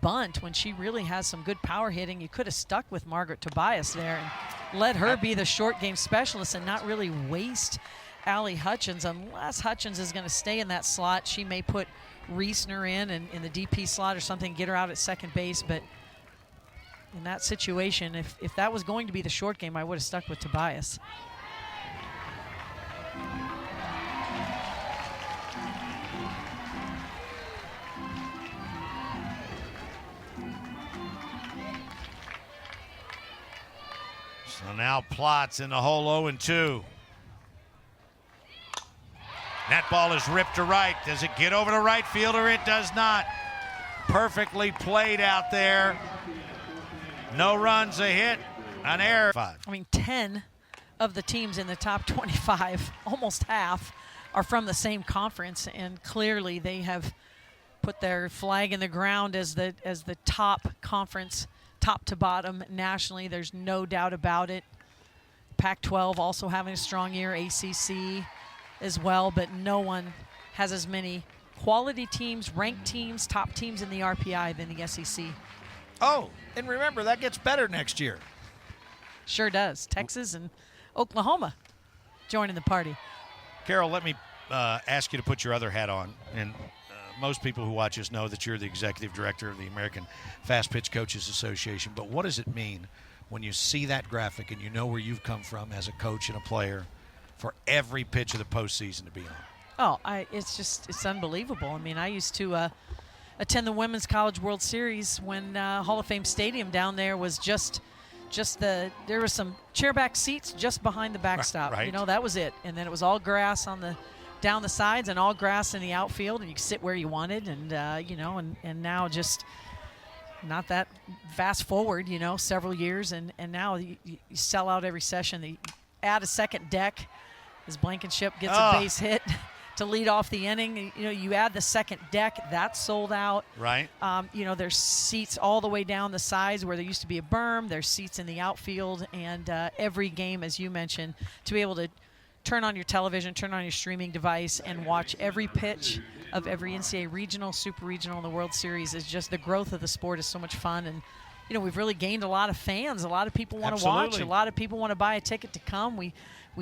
bunt when she really has some good power hitting, you could have stuck with Margaret Tobias there and let her be the short game specialist and not really waste Allie Hutchins. Unless Hutchins is going to stay in that slot, she may put Reisner in the DP slot or something, get her out at second base. But in that situation, if that was going to be the short game, I would have stuck with Tobias. So now Plotz in the hole 0-2. That ball is ripped to right. Does it get over to right fielder? It does not. Perfectly played out there. No runs, a hit, an error. 5. I mean, 10 of the teams in the top 25, almost half, are from the same conference, and clearly they have put their flag in the ground as the top conference, top to bottom nationally. There's no doubt about it. Pac-12 also having a strong year, ACC as well, but no one has as many quality teams, ranked teams, top teams in the RPI than the SEC. Oh, and remember, that gets better next year. Sure does. Texas and Oklahoma joining the party. Carol, let me ask you to put your other hat on. And most people who watch us know that you're the executive director of the American Fast Pitch Coaches Association. But what does it mean when you see that graphic and you know where you've come from as a coach and a player for every pitch of the postseason to be on? Oh, it's unbelievable. I mean, I used to attend the Women's College World Series when Hall of Fame Stadium down there was there were some chairback seats just behind the backstop. Right. You know, that was it. And then it was all grass down the sides and all grass in the outfield, and you could sit where you wanted. And and now just not that fast forward, several years, and now you sell out every session. They add a second deck as Blankenship gets a base hit to lead off the inning. You add the second deck, that's sold out. Right. There's seats all the way down the sides where there used to be a berm. There's seats in the outfield, and every game, as you mentioned, to be able to turn on your television, turn on your streaming device, and watch every pitch of every NCAA regional, super regional, and the World Series is just the growth of the sport is so much fun. And we've really gained a lot of fans. A lot of people want to watch. A lot of people want to buy a ticket to come. We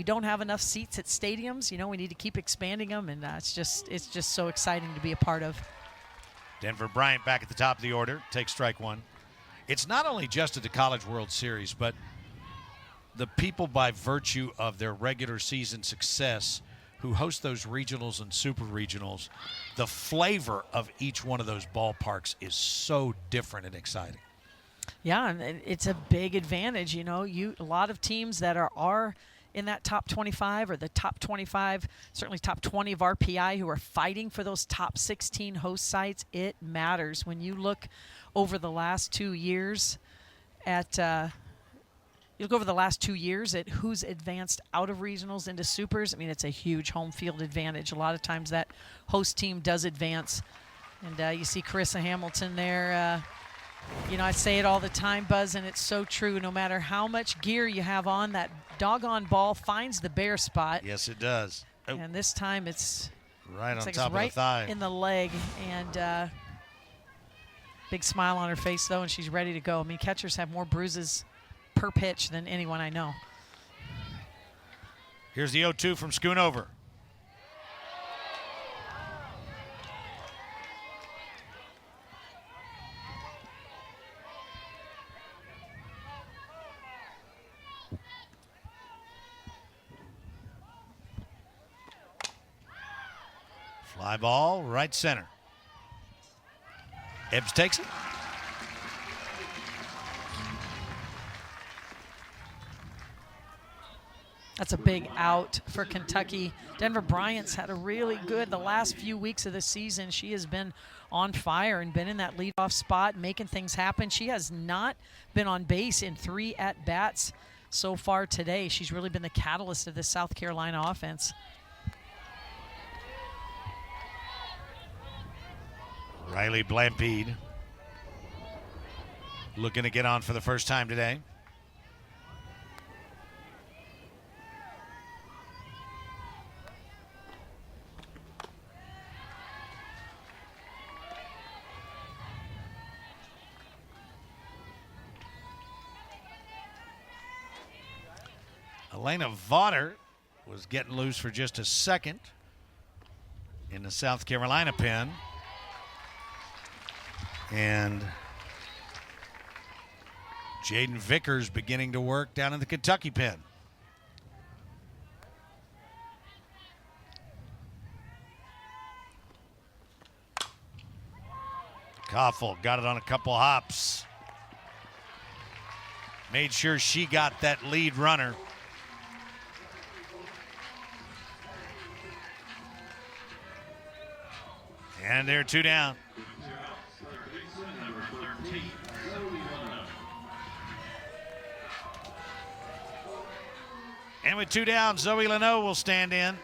don't have enough seats at stadiums. We need to keep expanding them, and it's just so exciting to be a part of. Denver Bryant back at the top of the order, takes strike 1. It's not only just at the College World Series, but the people by virtue of their regular season success who host those regionals and super regionals, the flavor of each one of those ballparks is so different and exciting. Yeah, and it's a big advantage. A lot of teams that are in that top 25 or the top 25, certainly top 20 of RPI, who are fighting for those top 16 host sites. It matters. When you look over the last 2 years at who's advanced out of regionals into supers, I mean, it's a huge home field advantage. A lot of times that host team does advance. And you see Carissa Hamilton there. I say it all the time, Buzz, and it's so true. No matter how much gear you have on, that doggone ball finds the bare spot. Yes, it does. Oh. And this time it's right on like top it's right of the thigh. in the leg. And big smile on her face, though, and she's ready to go. I mean, catchers have more bruises per pitch than anyone I know. Here's the 0-2 from Schoonover. Fly ball, right center. Ebbs takes it. That's a big out for Kentucky. Denver Bryant's had a really good, the last few weeks of the season, she has been on fire and been in that leadoff spot, making things happen. She has not been on base in 3 at-bats so far today. She's really been the catalyst of this South Carolina offense. Riley Blampede looking to get on for the first time today. Elena Vaughter was getting loose for just a second in the South Carolina pen. And Jaden Vickers beginning to work down in the Kentucky pen. Koffel got it on a couple hops. Made sure she got that lead runner. And they're 2 down. And with 2 down, Zoe Leno will stand in.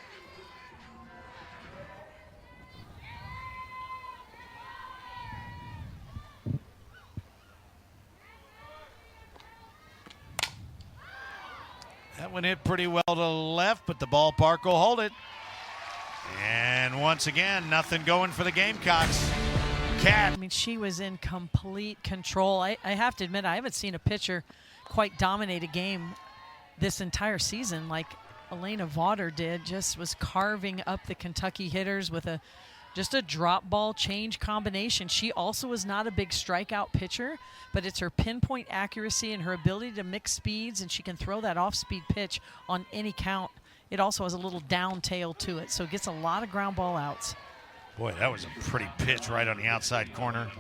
That one hit pretty well to the left, but the ballpark will hold it. And once again, nothing going for the Gamecocks. I mean, she was in complete control. I have to admit, I haven't seen a pitcher quite dominate a game this entire season like Elena Vaughter did. Just was carving up the Kentucky hitters with just a drop ball change combination. She also is not a big strikeout pitcher, but it's her pinpoint accuracy and her ability to mix speeds, and she can throw that off-speed pitch on any count. It also has a little down tail to it, so it gets a lot of ground ball outs. Boy, that was a pretty pitch right on the outside corner.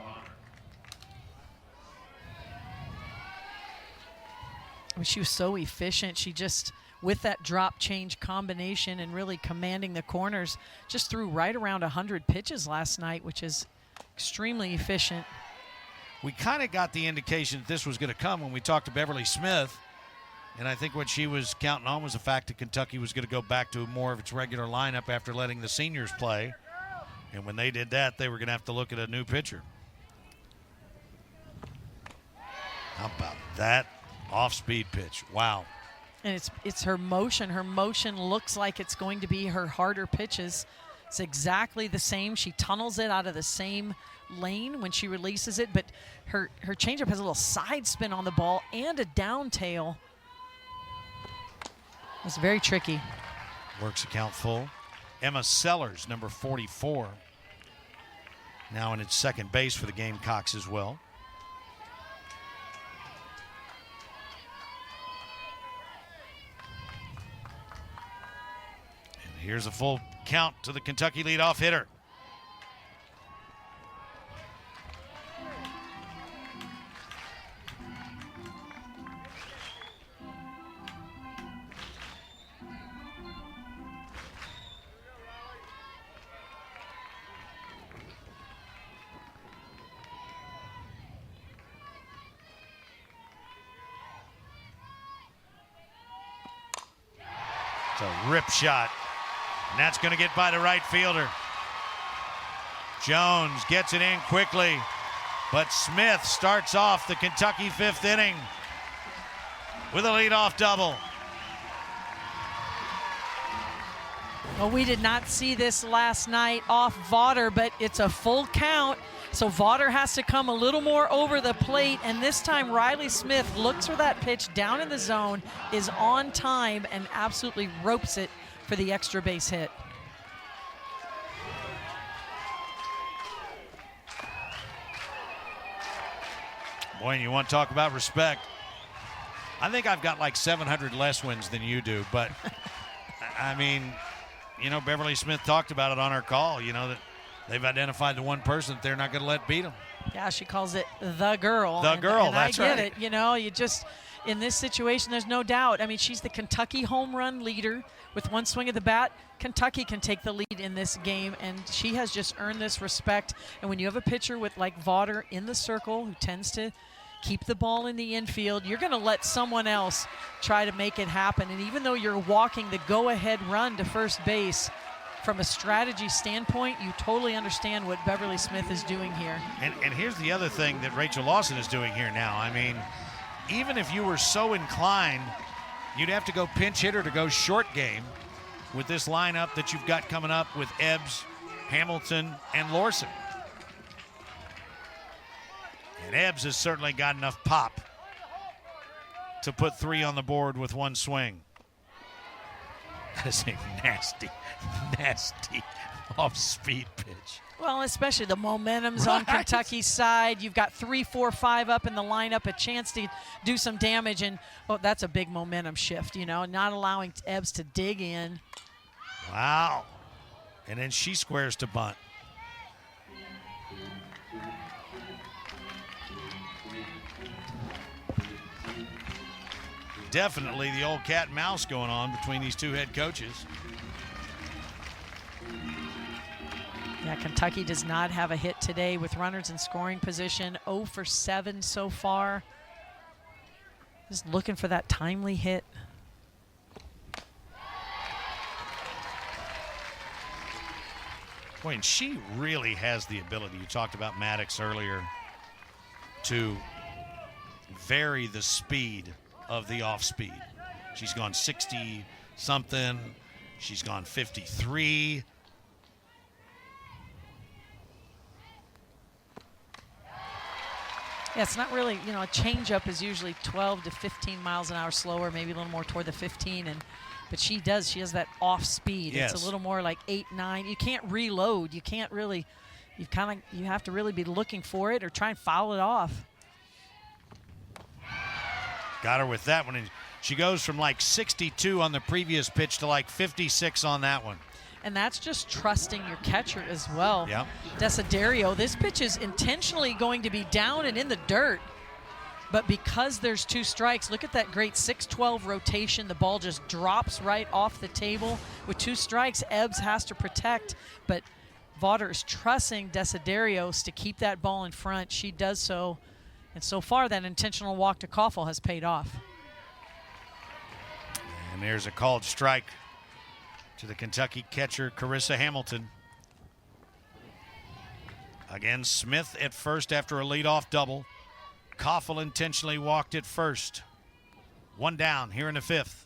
I mean, she was so efficient. She just, with that drop change combination and really commanding the corners, just threw right around 100 pitches last night, which is extremely efficient. We kind of got the indication that this was going to come when we talked to Beverly Smith. And I think what she was counting on was the fact that Kentucky was going to go back to more of its regular lineup after letting the seniors play. And when they did that, they were going to have to look at a new pitcher. How about that off-speed pitch? Wow. And it's her motion. Her motion looks like it's going to be her harder pitches. It's exactly the same. She tunnels it out of the same lane when she releases it, but her changeup has a little side spin on the ball and a down tail. It's very tricky. Works account full. Emma Sellers, number 44, now in its second base for the Gamecocks as well. And here's a full count to the Kentucky leadoff hitter. It's a rip shot, and that's going to get by the right fielder. Jones gets it in quickly, but Smith starts off the Kentucky fifth inning with a leadoff double. Well, we did not see this last night off Vaughter, but it's a full count. So Vaughter has to come a little more over the plate, and this time Riley Smith looks for that pitch down in the zone, is on time, and absolutely ropes it for the extra base hit. Boy, and you want to talk about respect. I think I've got like 700 less wins than you do, but I mean, you know, Beverly Smith talked about it on our call, you know, that They've identified the one person that they're not going to let beat them. Yeah, she calls it the girl. The girl, and that's I get right. it. You know, you just, in this situation, there's no doubt. I mean, she's the Kentucky home run leader. With one swing of the bat, Kentucky can take the lead in this game, and she has just earned this respect. And when you have a pitcher with like Vaughter in the circle who tends to keep the ball in the infield, you're going to let someone else try to make it happen. And even though you're walking the go-ahead run to first base, from a strategy standpoint, you totally understand what Beverly Smith is doing here. And here's the other thing that Rachel Lawson is doing here now. I mean, even if you were so inclined, you'd have to go pinch hitter to go short game with this lineup that you've got coming up with Ebbs, Hamilton, and Lawson. And Ebbs has certainly got enough pop to put 3 on the board with one swing. That is a nasty, nasty off-speed pitch. Well, especially the momentum's on Kentucky's side. You've got 3, 4, 5 up in the lineup, a chance to do some damage, and that's a big momentum shift, you know, not allowing Ebbs to dig in. Wow. And then she squares to bunt. Definitely the old cat and mouse going on between these two head coaches. Yeah, Kentucky does not have a hit today with runners in scoring position. 0 for 7 so far. Just looking for that timely hit. Boy, and she really has the ability, you talked about Maddox earlier, to vary the speed of the off speed. She's gone 60 something. She's gone 53. Yeah, it's not really, you know, a changeup is usually 12 to 15 miles an hour slower, maybe a little more toward the 15, but she has that off speed. Yes. It's a little more like 8, 9. You can't reload. You can't really, you have to really be looking for it or try and foul it off. Got her with that one. And she goes from like 62 on the previous pitch to like 56 on that one. And that's just trusting your catcher as well. Yeah. Desiderio, this pitch is intentionally going to be down and in the dirt. But because there's 2 strikes, look at that great 6-12 rotation. The ball just drops right off the table. With 2 strikes, Ebbs has to protect. But Vaughter is trusting Desiderios to keep that ball in front. She does so. And so far, that intentional walk to Koffel has paid off. And there's a called strike to the Kentucky catcher, Carissa Hamilton. Again, Smith at first after a leadoff double. Koffel intentionally walked at first. 1 down here in the 5th.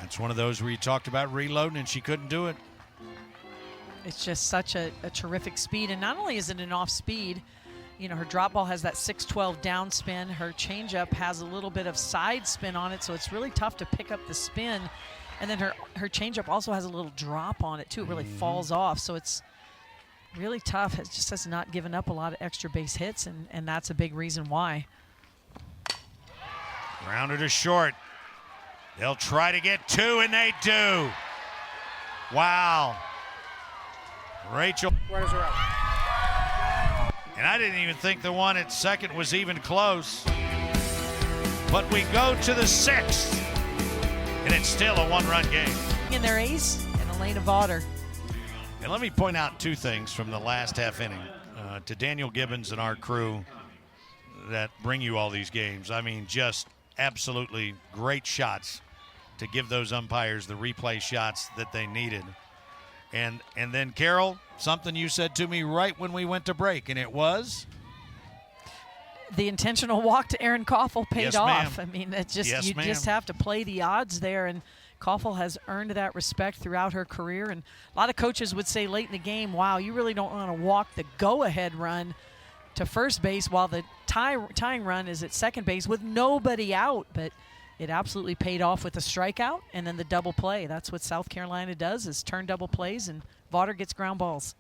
It's one of those where you talked about reloading and she couldn't do it. It's just such a terrific speed. And not only is it an off speed, you know, her drop ball has that 6-12 down spin. Her changeup has a little bit of side spin on it, so it's really tough to pick up the spin. And then her changeup also has a little drop on it, too. It really falls off, so it's really tough. It just has not given up a lot of extra base hits, and that's a big reason why. Grounded to short. They'll try to get 2, and they do. Wow. Rachel. Runners are out. And I didn't even think the one at second was even close. But we go to the 6th, and it's still a 1-run game. In their ace and Elena Vaughter. And let me point out 2 things from the last half inning to Daniel Gibbons and our crew that bring you all these games. I mean, just absolutely great shots to give those umpires the replay shots that they needed. And then, Carol, something you said to me right when we went to break, and it was? The intentional walk to Erin Koffel paid Yes, off. ma'am. I mean, that just Yes, you ma'am. just have to play the odds there, and Koffel has earned that respect throughout her career. And a lot of coaches would say late in the game, wow, you really don't want to walk the go-ahead run. to first base while the tying run is at second base with nobody out. But it absolutely paid off with the strikeout and then the double play. That's what South Carolina does, is turn double plays, and Vaughter gets ground balls.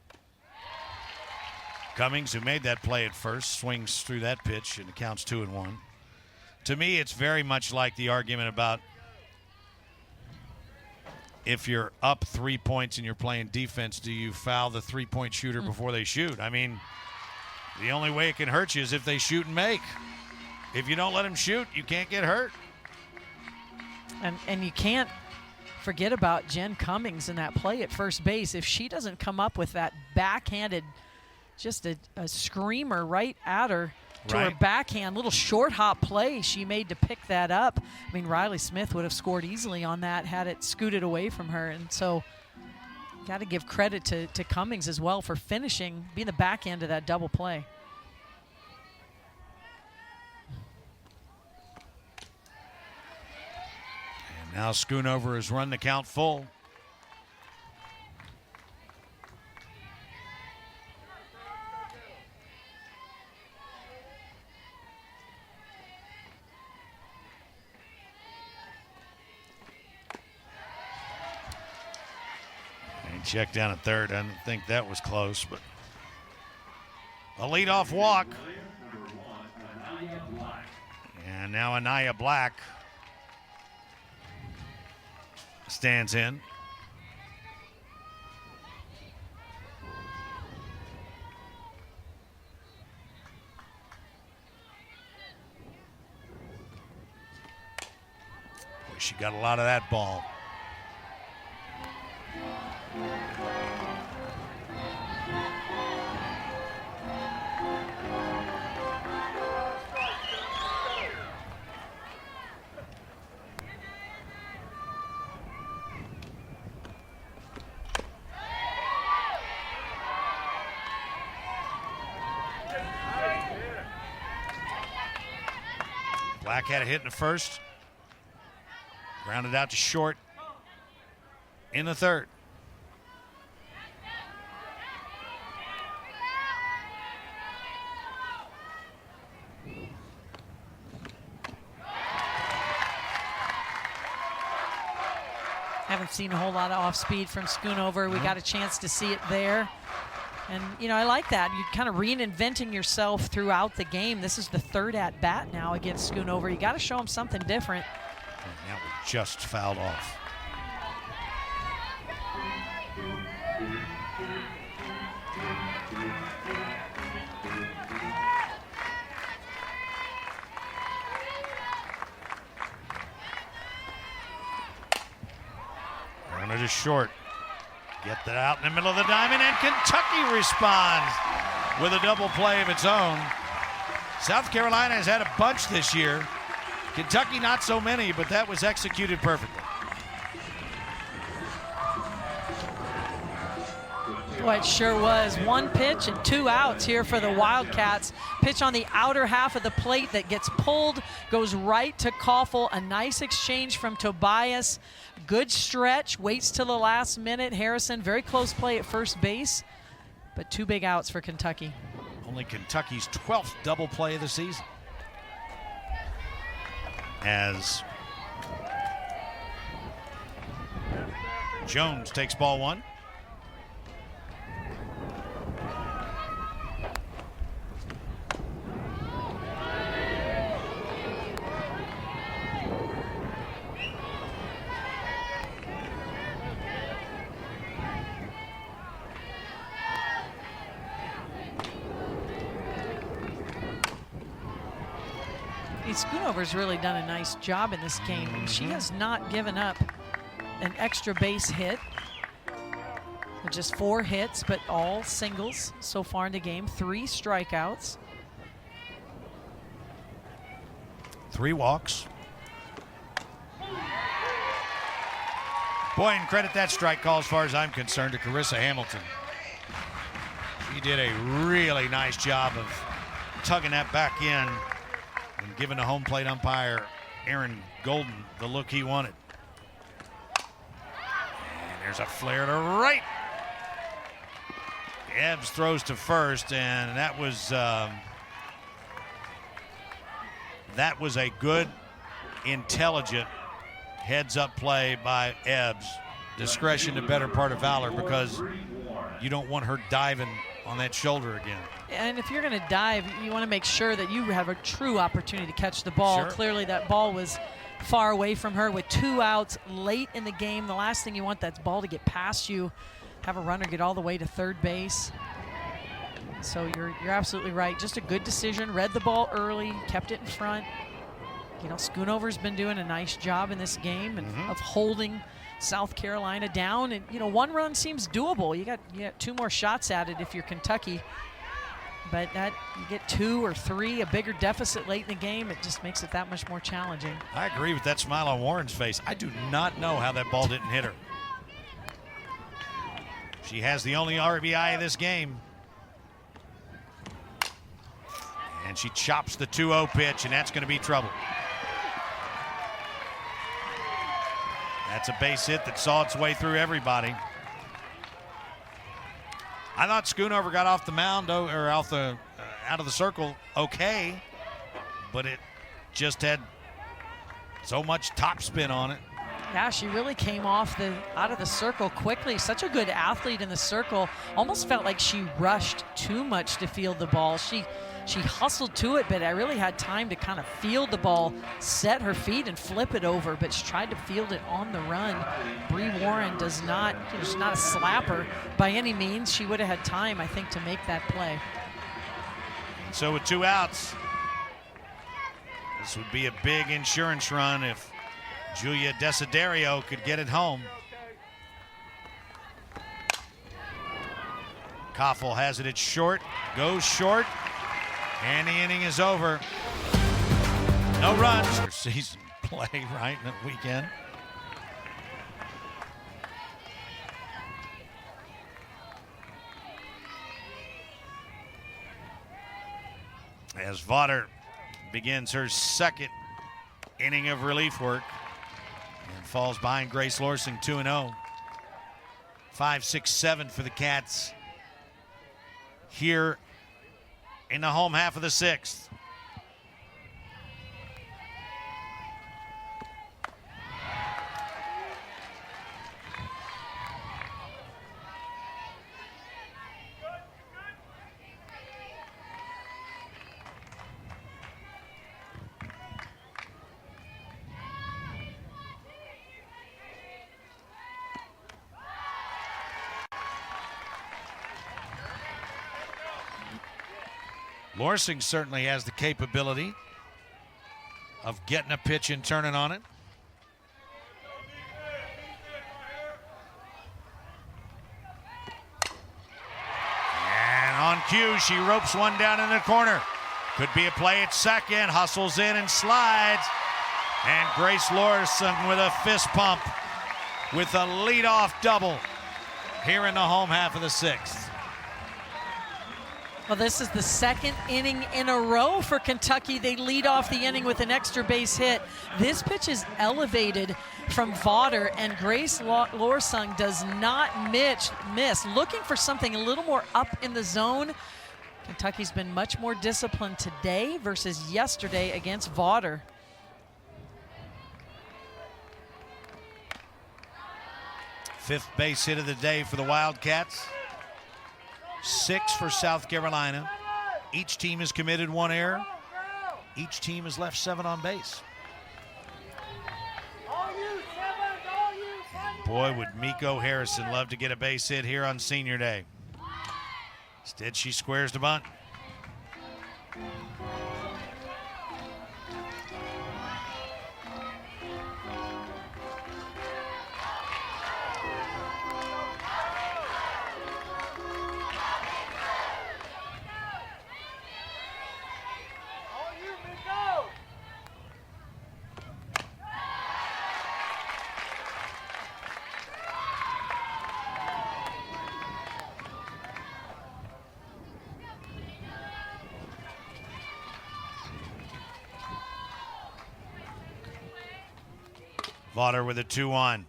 Cummings, who made that play at first, swings through that pitch, and it counts 2-1. To me, it's very much like the argument about if you're up 3 points and you're playing defense, do you foul the three-point shooter before they shoot? I mean, the only way it can hurt you is if they shoot and make. If you don't let them shoot, you can't get hurt. And you can't forget about Jen Cummings in that play at first base. If she doesn't come up with that backhanded, just a screamer right at her to her backhand, little short hop play she made to pick that up. I mean, Riley Smith would have scored easily on that had it scooted away from her. And so got to give credit to Cummings as well for finishing, being the back end of that double play. And now Schoonover has run the count full. Check down at third. I don't think that was close, but a leadoff walk. And now Anaya Black stands in. Boy, she got a lot of that ball. Black had a hit in the first. Grounded out to short in the third. Haven't seen a whole lot of off speed from Schoonover. We got a chance to see it there. And, you know, I like that. You're kind of reinventing yourself throughout the game. This is the third at-bat now against Schoonover. You got to show them something different. And that was just fouled off. Runner to short. Get that out in the middle of the diamond, and Kentucky responds with a double play of its own. South Carolina has had a bunch this year. Kentucky not so many, but that was executed perfectly. Boy, it sure was. One pitch and 2 outs here for the Wildcats. Pitch on the outer half of the plate that gets pulled, goes right to Koffel. A nice exchange from Tobias. Good stretch, waits till the last minute. Harrison, very close play at first base, but 2 big outs for Kentucky. Only Kentucky's 12th double play of the season. As Jones takes ball 1. Schoonover's really done a nice job in this game, and she has not given up an extra base hit. Just 4 hits, but all singles so far in the game. 3 strikeouts. 3 walks. Boy, and credit that strike call as far as I'm concerned to Carissa Hamilton. She did a really nice job of tugging that back in and giving the home plate umpire, Aaron Golden, the look he wanted. And there's a flare to right. Ebbs throws to first, and that was a good, intelligent heads-up play by Ebbs. Discretion the better part of valor, because you don't want her diving on that shoulder again. And if you're going to dive, you want to make sure that you have a true opportunity to catch the ball. Sure. Clearly that ball was far away from her with 2 outs late in the game. The last thing you want that ball to get past you, have a runner get all the way to third base. So you're absolutely right. Just a good decision. Read the ball early, kept it in front. You know, Schoonover's been doing a nice job in this game and of holding South Carolina down. And, you know, 1 run seems doable. You got 2 more shots at it if you're Kentucky. But that you get 2 or 3, a bigger deficit late in the game, it just makes it that much more challenging. I agree with that smile on Warren's face. I do not know how that ball didn't hit her. She has the only RBI of this game. And she chops the 2-0 pitch, and that's going to be trouble. That's a base hit that saw its way through everybody. I thought Schoonover got off the mound, or out of the circle okay, but it just had so much topspin on it. Yeah, she really came out of the circle quickly. Such a good athlete in the circle. Almost felt like she rushed too much to field the ball. She hustled to it, but I really had time to kind of field the ball, set her feet, and flip it over. But she tried to field it on the run. Bree Warren she's not a slapper by any means. She would have had time, I think, to make that play. And so with 2 outs, this would be a big insurance run if Julia Desiderio could get it home. Koffel has it at short, goes short, and the inning is over. No runs. Her season play right in the weekend. As Vaughter begins her 2nd inning of relief work and falls behind Grace Lorsing 2-0. 5, 6, 7 for the Cats here in the home half of the 6th. Lorsing certainly has the capability of getting a pitch and turning on it. And on cue, she ropes one down in the corner. Could be a play at second, hustles in and slides. And Grace Lorsing with a fist pump with a leadoff double here in the home half of the 6th. Well, this is the 2nd inning in a row for Kentucky. They lead off the inning with an extra base hit. This pitch is elevated from Vaughter, and Grace Lorsing does not miss. Looking for something a little more up in the zone. Kentucky's been much more disciplined today versus yesterday against Vaughter. Fifth base hit of the day for the Wildcats. 6 for South Carolina. Each team has committed 1 error. Each team has left 7 on base. And boy, would Miko Harrison love to get a base hit here on Senior Day. Instead, she squares the bunt. Vaughter with a 2-1.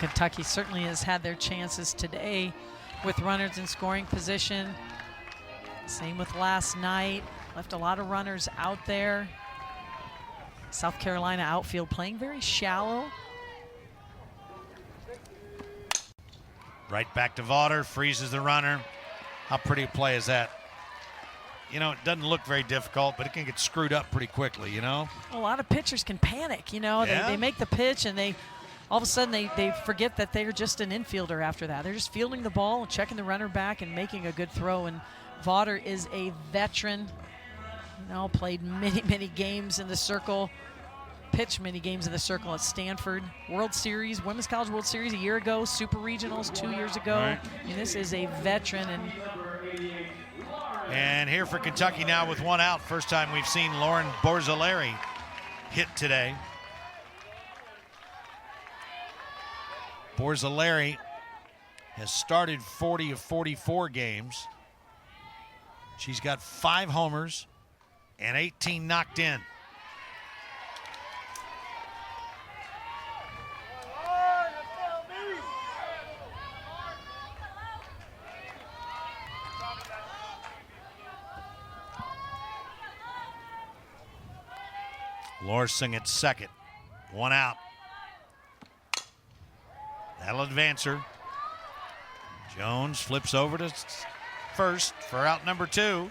Kentucky certainly has had their chances today with runners in scoring position. Same with last night. Left a lot of runners out there. South Carolina outfield playing very shallow. Right back to Vaughter, freezes the runner. How pretty a play is that? You know, it doesn't look very difficult, but it can get screwed up pretty quickly, you know? A lot of pitchers can panic, you know. Yeah. They make the pitch and all of a sudden they forget that they're just an infielder after that. They're just fielding the ball, checking the runner back, and making a good throw. And Vaughter is a veteran, you know, played many games in the circle, pitched many games in the circle at Stanford. World Series, Women's College World Series a year ago, Super Regionals 2 years ago. Right. I mean, this is a veteran. And here for Kentucky now with one out. First time we've seen Lauren Borzilleri hit today. Borzilleri has started 40 of 44 games. She's got 5 homers and 18 knocked in. Lorsing at second. One out. That'll advance her. Jones flips over to first for out number 2.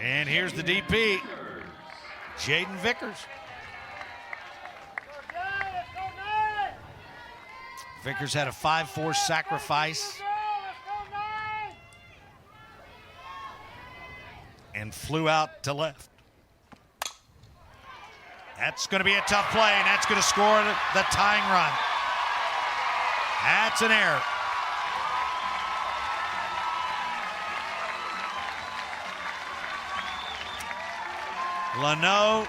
And here's the DP, Jaden Vickers. Vickers had a 5-4 sacrifice and flew out to left. That's going to be a tough play, and that's going to score the tying run. That's an error. Leno,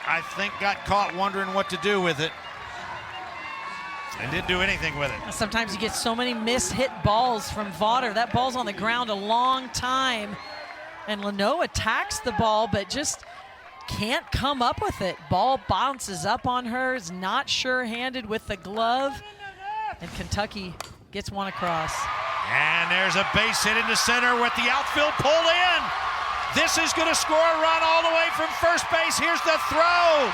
I think, got caught wondering what to do with it and didn't do anything with it. Sometimes you get so many mishit balls from Vaughter. That ball's on the ground a long time, and Leno attacks the ball but just can't come up with it. Ball bounces up on her, is not sure-handed with the glove, and Kentucky gets one across. And there's a base hit into center with the outfield pulled in. This is going to score a run all the way from first base. Here's the throw.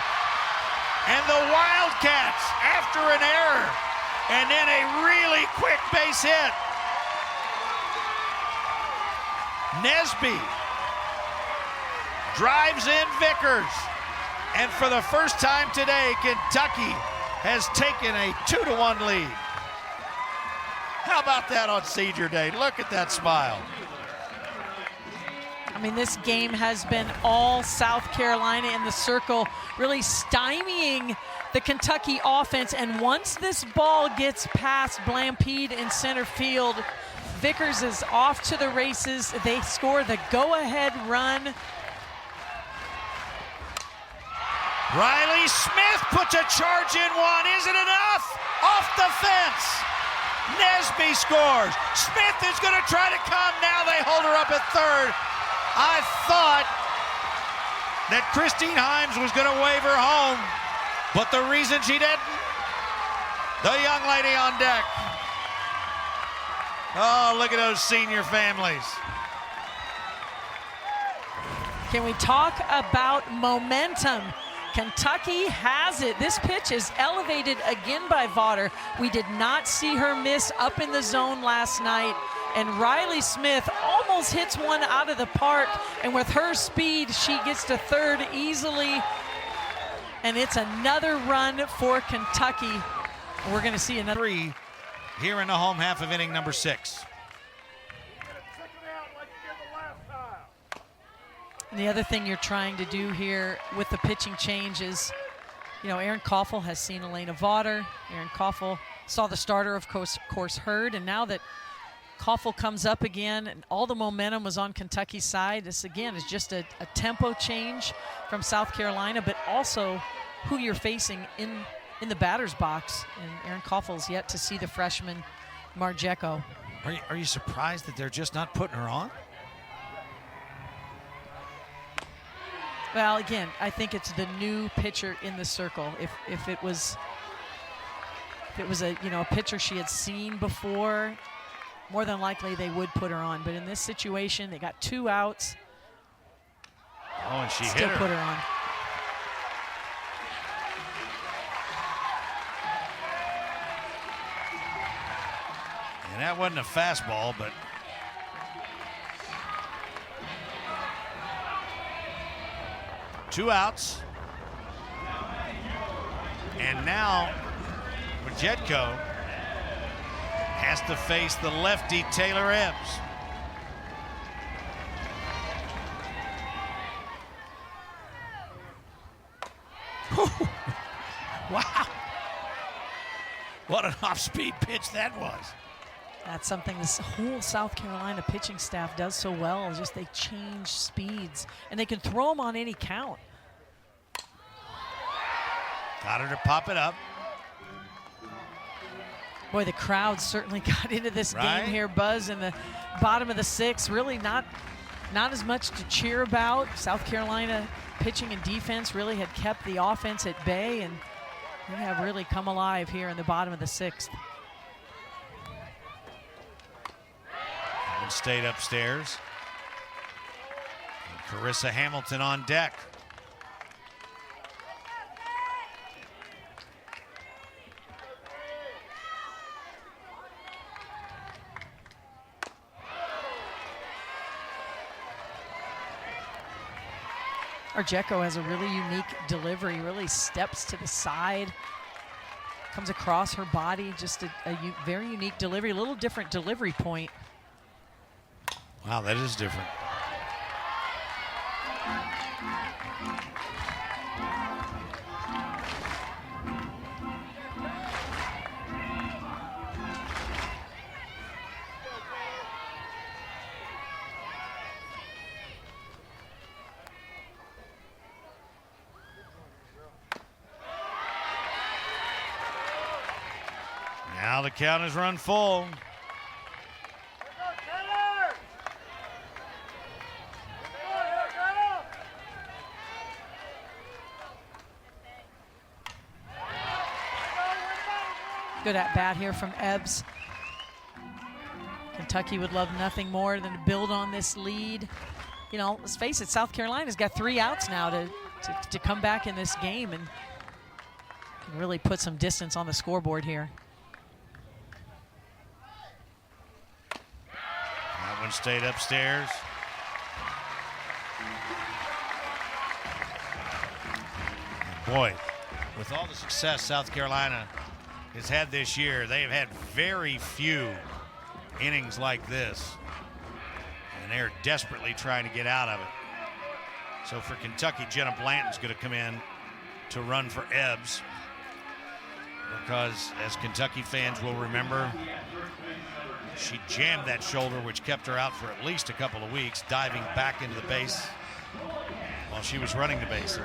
And the Wildcats, after an error, and then a really quick base hit. Nesby drives in Vickers. And for the first time today, Kentucky has taken a 2-1 lead. How about that on senior day? Look at that smile. I mean, this game has been all South Carolina in the circle, really stymieing the Kentucky offense. And once this ball gets past Blampede in center field, Vickers is off to the races. They score the go-ahead run. Riley Smith puts a charge in one. Is it enough? Off the fence. Nesby scores. Smith is going to try to come. Now they hold her up at third. I thought that Christine Himes was going to wave her home, but the reason she didn't, the young lady on deck. Oh, look at those senior families. Can we talk about momentum? Kentucky has it. This pitch is elevated again by Vaughter. We did not see her miss up in the zone last night. And Riley Smith almost hits one out of the park. And with her speed, she gets to third easily. And it's another run for Kentucky. We're going to see another 3 here in the home half of inning number 6. And the other thing you're trying to do here with the pitching change is, you know, Erin Koffel has seen Elena Vaughter. Erin Koffel saw the starter, of course, Hurd. And now that Koffel comes up again and all the momentum was on Kentucky's side, this again is just a tempo change from South Carolina, but also who you're facing in the batter's box. And Erin Koffel's yet to see the freshman Marjeko. Are you surprised that they're just not putting her on? Well, again, I think it's the new pitcher in the circle. If it was a a pitcher she had seen before, more than likely they would put her on. But in this situation, they got 2 outs. Oh, and she Still hit her. put her on. And that wasn't a fastball, but two outs. And now Majetko has to face the lefty Taylor Ebbs. Wow. What an off-speed pitch that was. That's something this whole South Carolina pitching staff does so well. Just they change speeds, and they can throw them on any count. Got her to pop it up. Boy, the crowd certainly got into this Right? game here. Buzz in the bottom of the 6th. Really not as much to cheer about. South Carolina pitching and defense really had kept the offense at bay, and we have really come alive here in the bottom of the 6th. And stayed upstairs. And Carissa Hamilton on deck. Arjeko has a really unique delivery, really steps to the side, comes across her body, just a very unique delivery, a little different delivery point. Wow, that is different. Now the count is run full. Good at bat here from Ebbs. Kentucky would love nothing more than to build on this lead. You know, let's face it, South Carolina's got 3 outs now to come back in this game and really put some distance on the scoreboard here. That one stayed upstairs. And boy, with all the success South Carolina has had this year, they have had very few innings like this. And they're desperately trying to get out of it. So for Kentucky, Jenna Blanton's going to come in to run for Ebbs. Because as Kentucky fans will remember, she jammed that shoulder, which kept her out for at least a couple of weeks, diving back into the base while she was running the bases.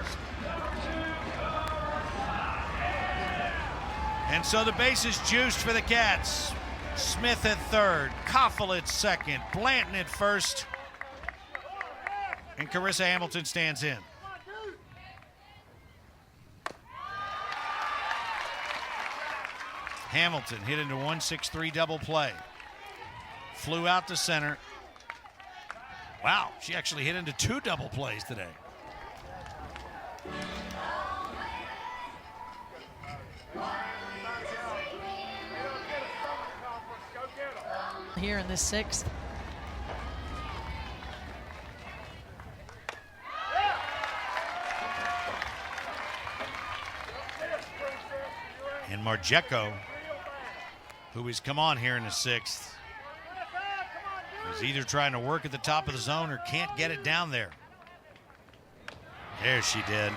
And so the base is juiced for the Cats. Smith at third, Koffel at second, Blanton at first, and Carissa Hamilton stands in. Hamilton hit into 1-6-3 double play. Flew out to center. Wow, she actually hit into 2 double plays today. Here in the 6th. And Marjeko, who has come on here in the 6th, is either trying to work at the top of the zone or can't get it down there. There she did.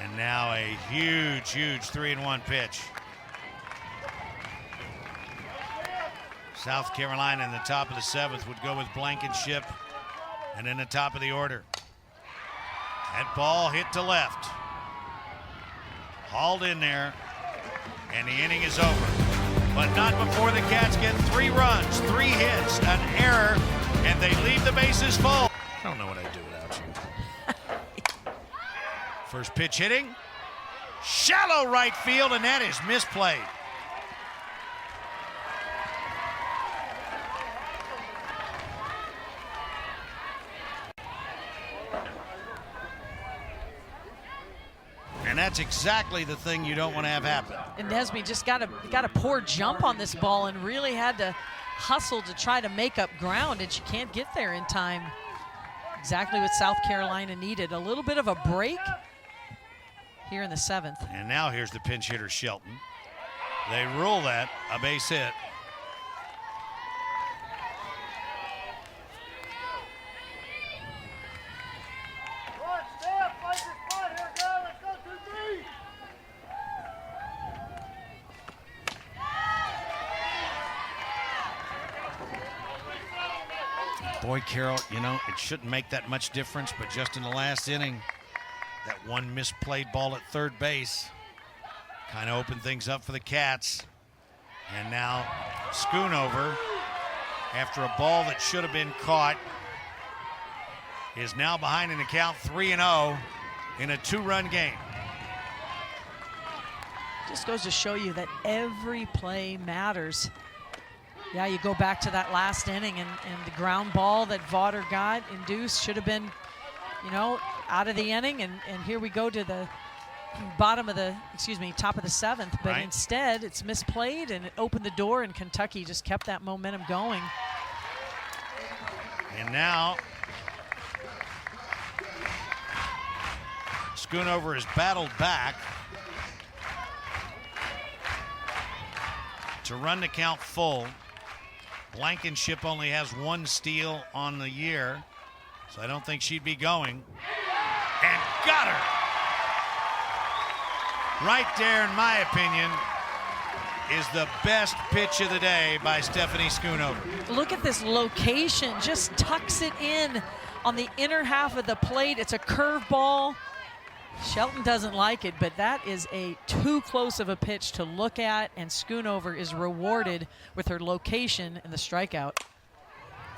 And now a huge 3-1 pitch. South Carolina in the top of the 7th would go with Blankenship, and in the top of the order. That ball hit to left. Hauled in there, and the inning is over. But not before the Cats get 3 runs, 3 hits, an error, and they leave the bases full. I don't know what I'd do without you. First pitch hitting. Shallow right field, and that is misplayed. And that's exactly the thing you don't want to have happen. And Nesby just got a poor jump on this ball and really had to hustle to try to make up ground, and she can't get there in time. Exactly what South Carolina needed. A little bit of a break here in the 7th. And now here's the pinch hitter, Shelton. They rule that a base hit. Boy, Carol, you know, it shouldn't make that much difference, but just in the last inning, that one misplayed ball at third base kind of opened things up for the Cats. And now Schoonover, after a ball that should have been caught, is now behind in the count 3-0 in a 2-run game. Just goes to show you that every play matters. Yeah, you go back to that last inning, and the ground ball that Vaughter got induced should have been, you know, out of the inning, and here we go to the top of the 7th, but right. Instead it's misplayed, and it opened the door, and Kentucky just kept that momentum going. And now Schoonover has battled back to run the count full. Blankenship only has 1 steal on the year, so I don't think she'd be going. And got her! Right there, in my opinion, is the best pitch of the day by Stephanie Schoonover. Look at this location, just tucks it in on the inner half of the plate. It's a curveball. Shelton doesn't like it, but that is a too close of a pitch to look at, and Schoonover is rewarded with her location and the strikeout.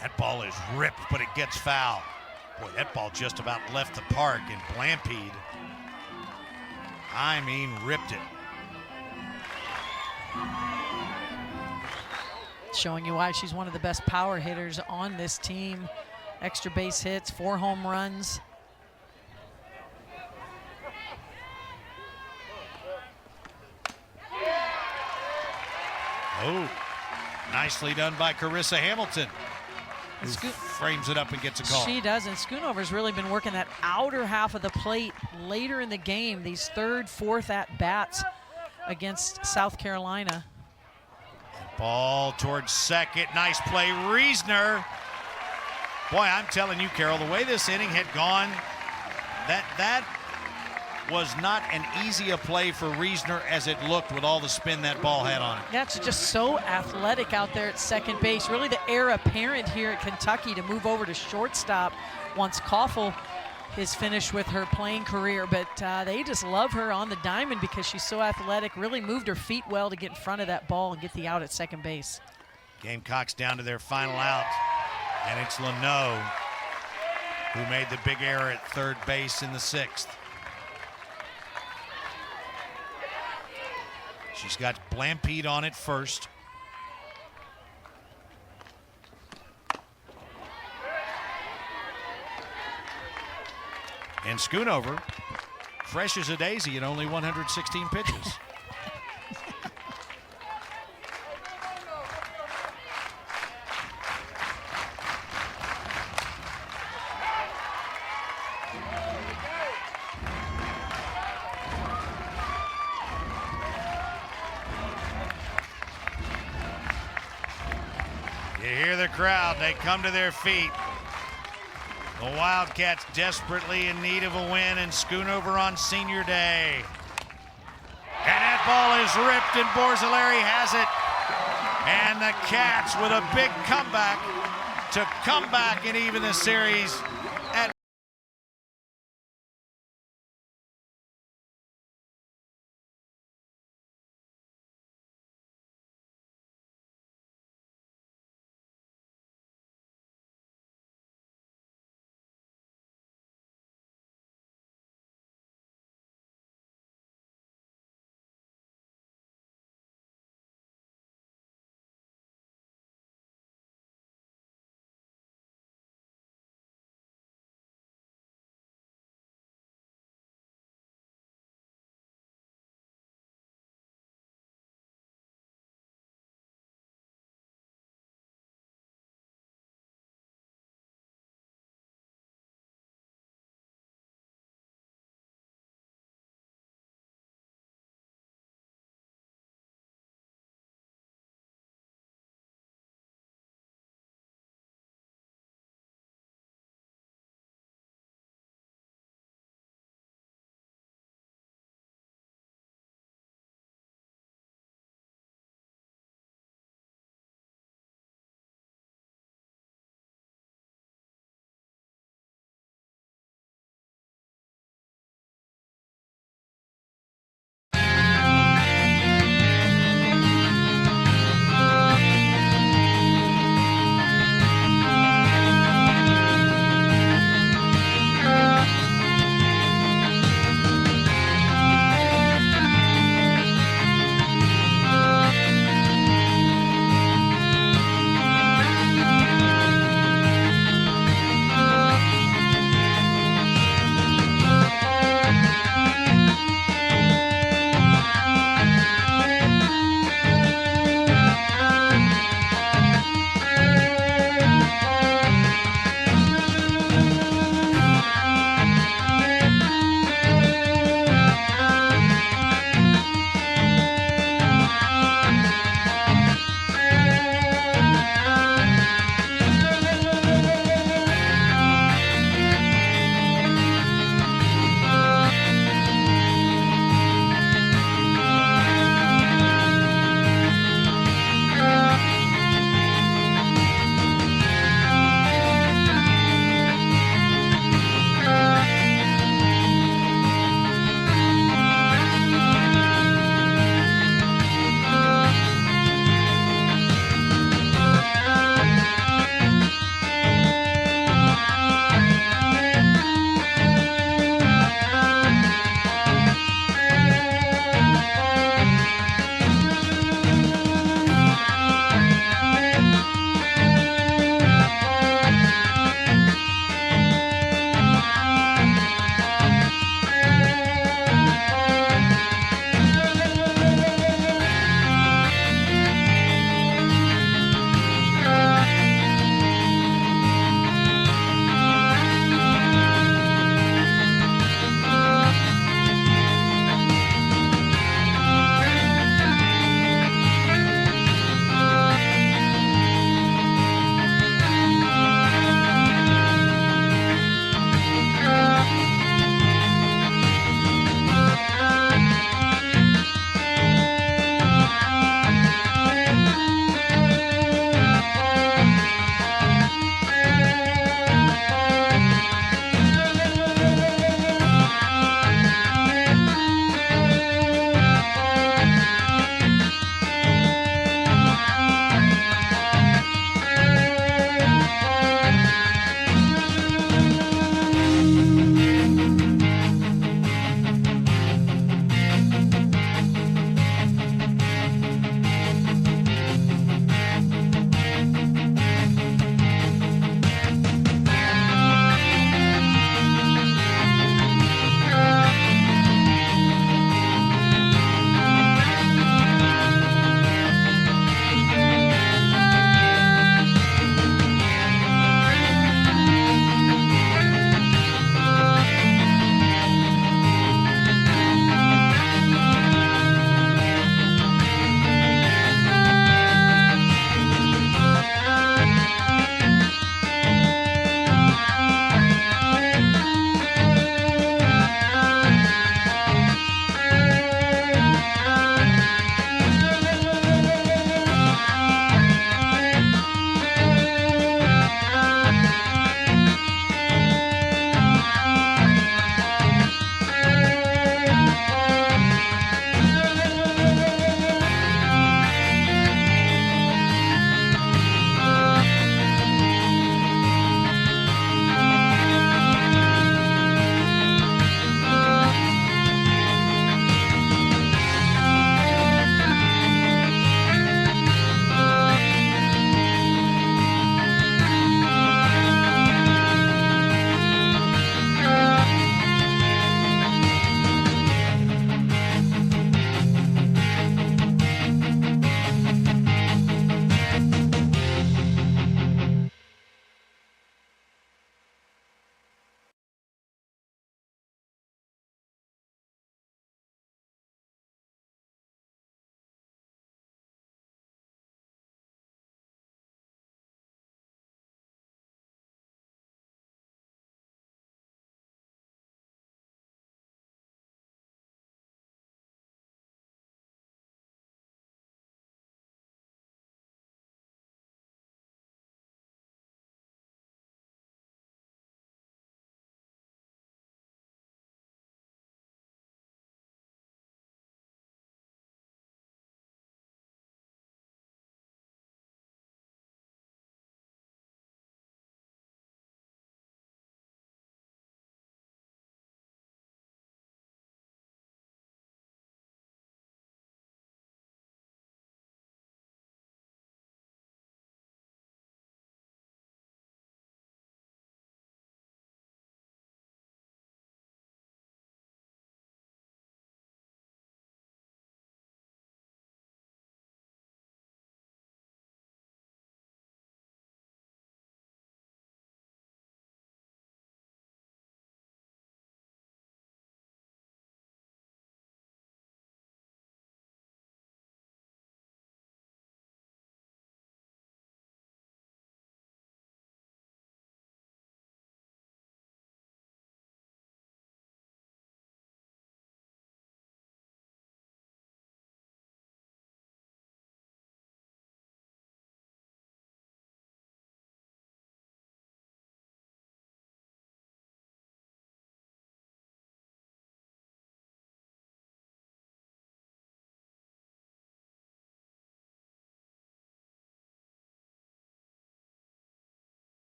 That ball is ripped, but it gets foul. Boy, that ball just about left the park, and Blampede, I mean, ripped it. Showing you why she's one of the best power hitters on this team. Extra base hits, 4 home runs. Oh, nicely done by Carissa Hamilton, who frames it up and gets a call. She does, and Schoonover's really been working that outer half of the plate later in the game, these 3rd, 4th at-bats against South Carolina. Ball towards second, nice play, Reesner. Boy, I'm telling you, Carol, the way this inning had gone, that was not an easy a play for Reesner as it looked with all the spin that ball had on it. That's just so athletic out there at second base. Really the heir apparent here at Kentucky to move over to shortstop once Koffel is finished with her playing career. But they just love her on the diamond because she's so athletic, really moved her feet well to get in front of that ball and get the out at second base. Gamecocks down to their final out, and it's Leno who made the big error at third base in the 6th. She's got Blampede on it first. And Schoonover, fresh as a daisy at only 116 pitches. You hear the crowd, they come to their feet. The Wildcats desperately in need of a win, and Schoonover on senior day. And that ball is ripped, and Borzilleri has it. And the Cats with a big comeback to come back and even the series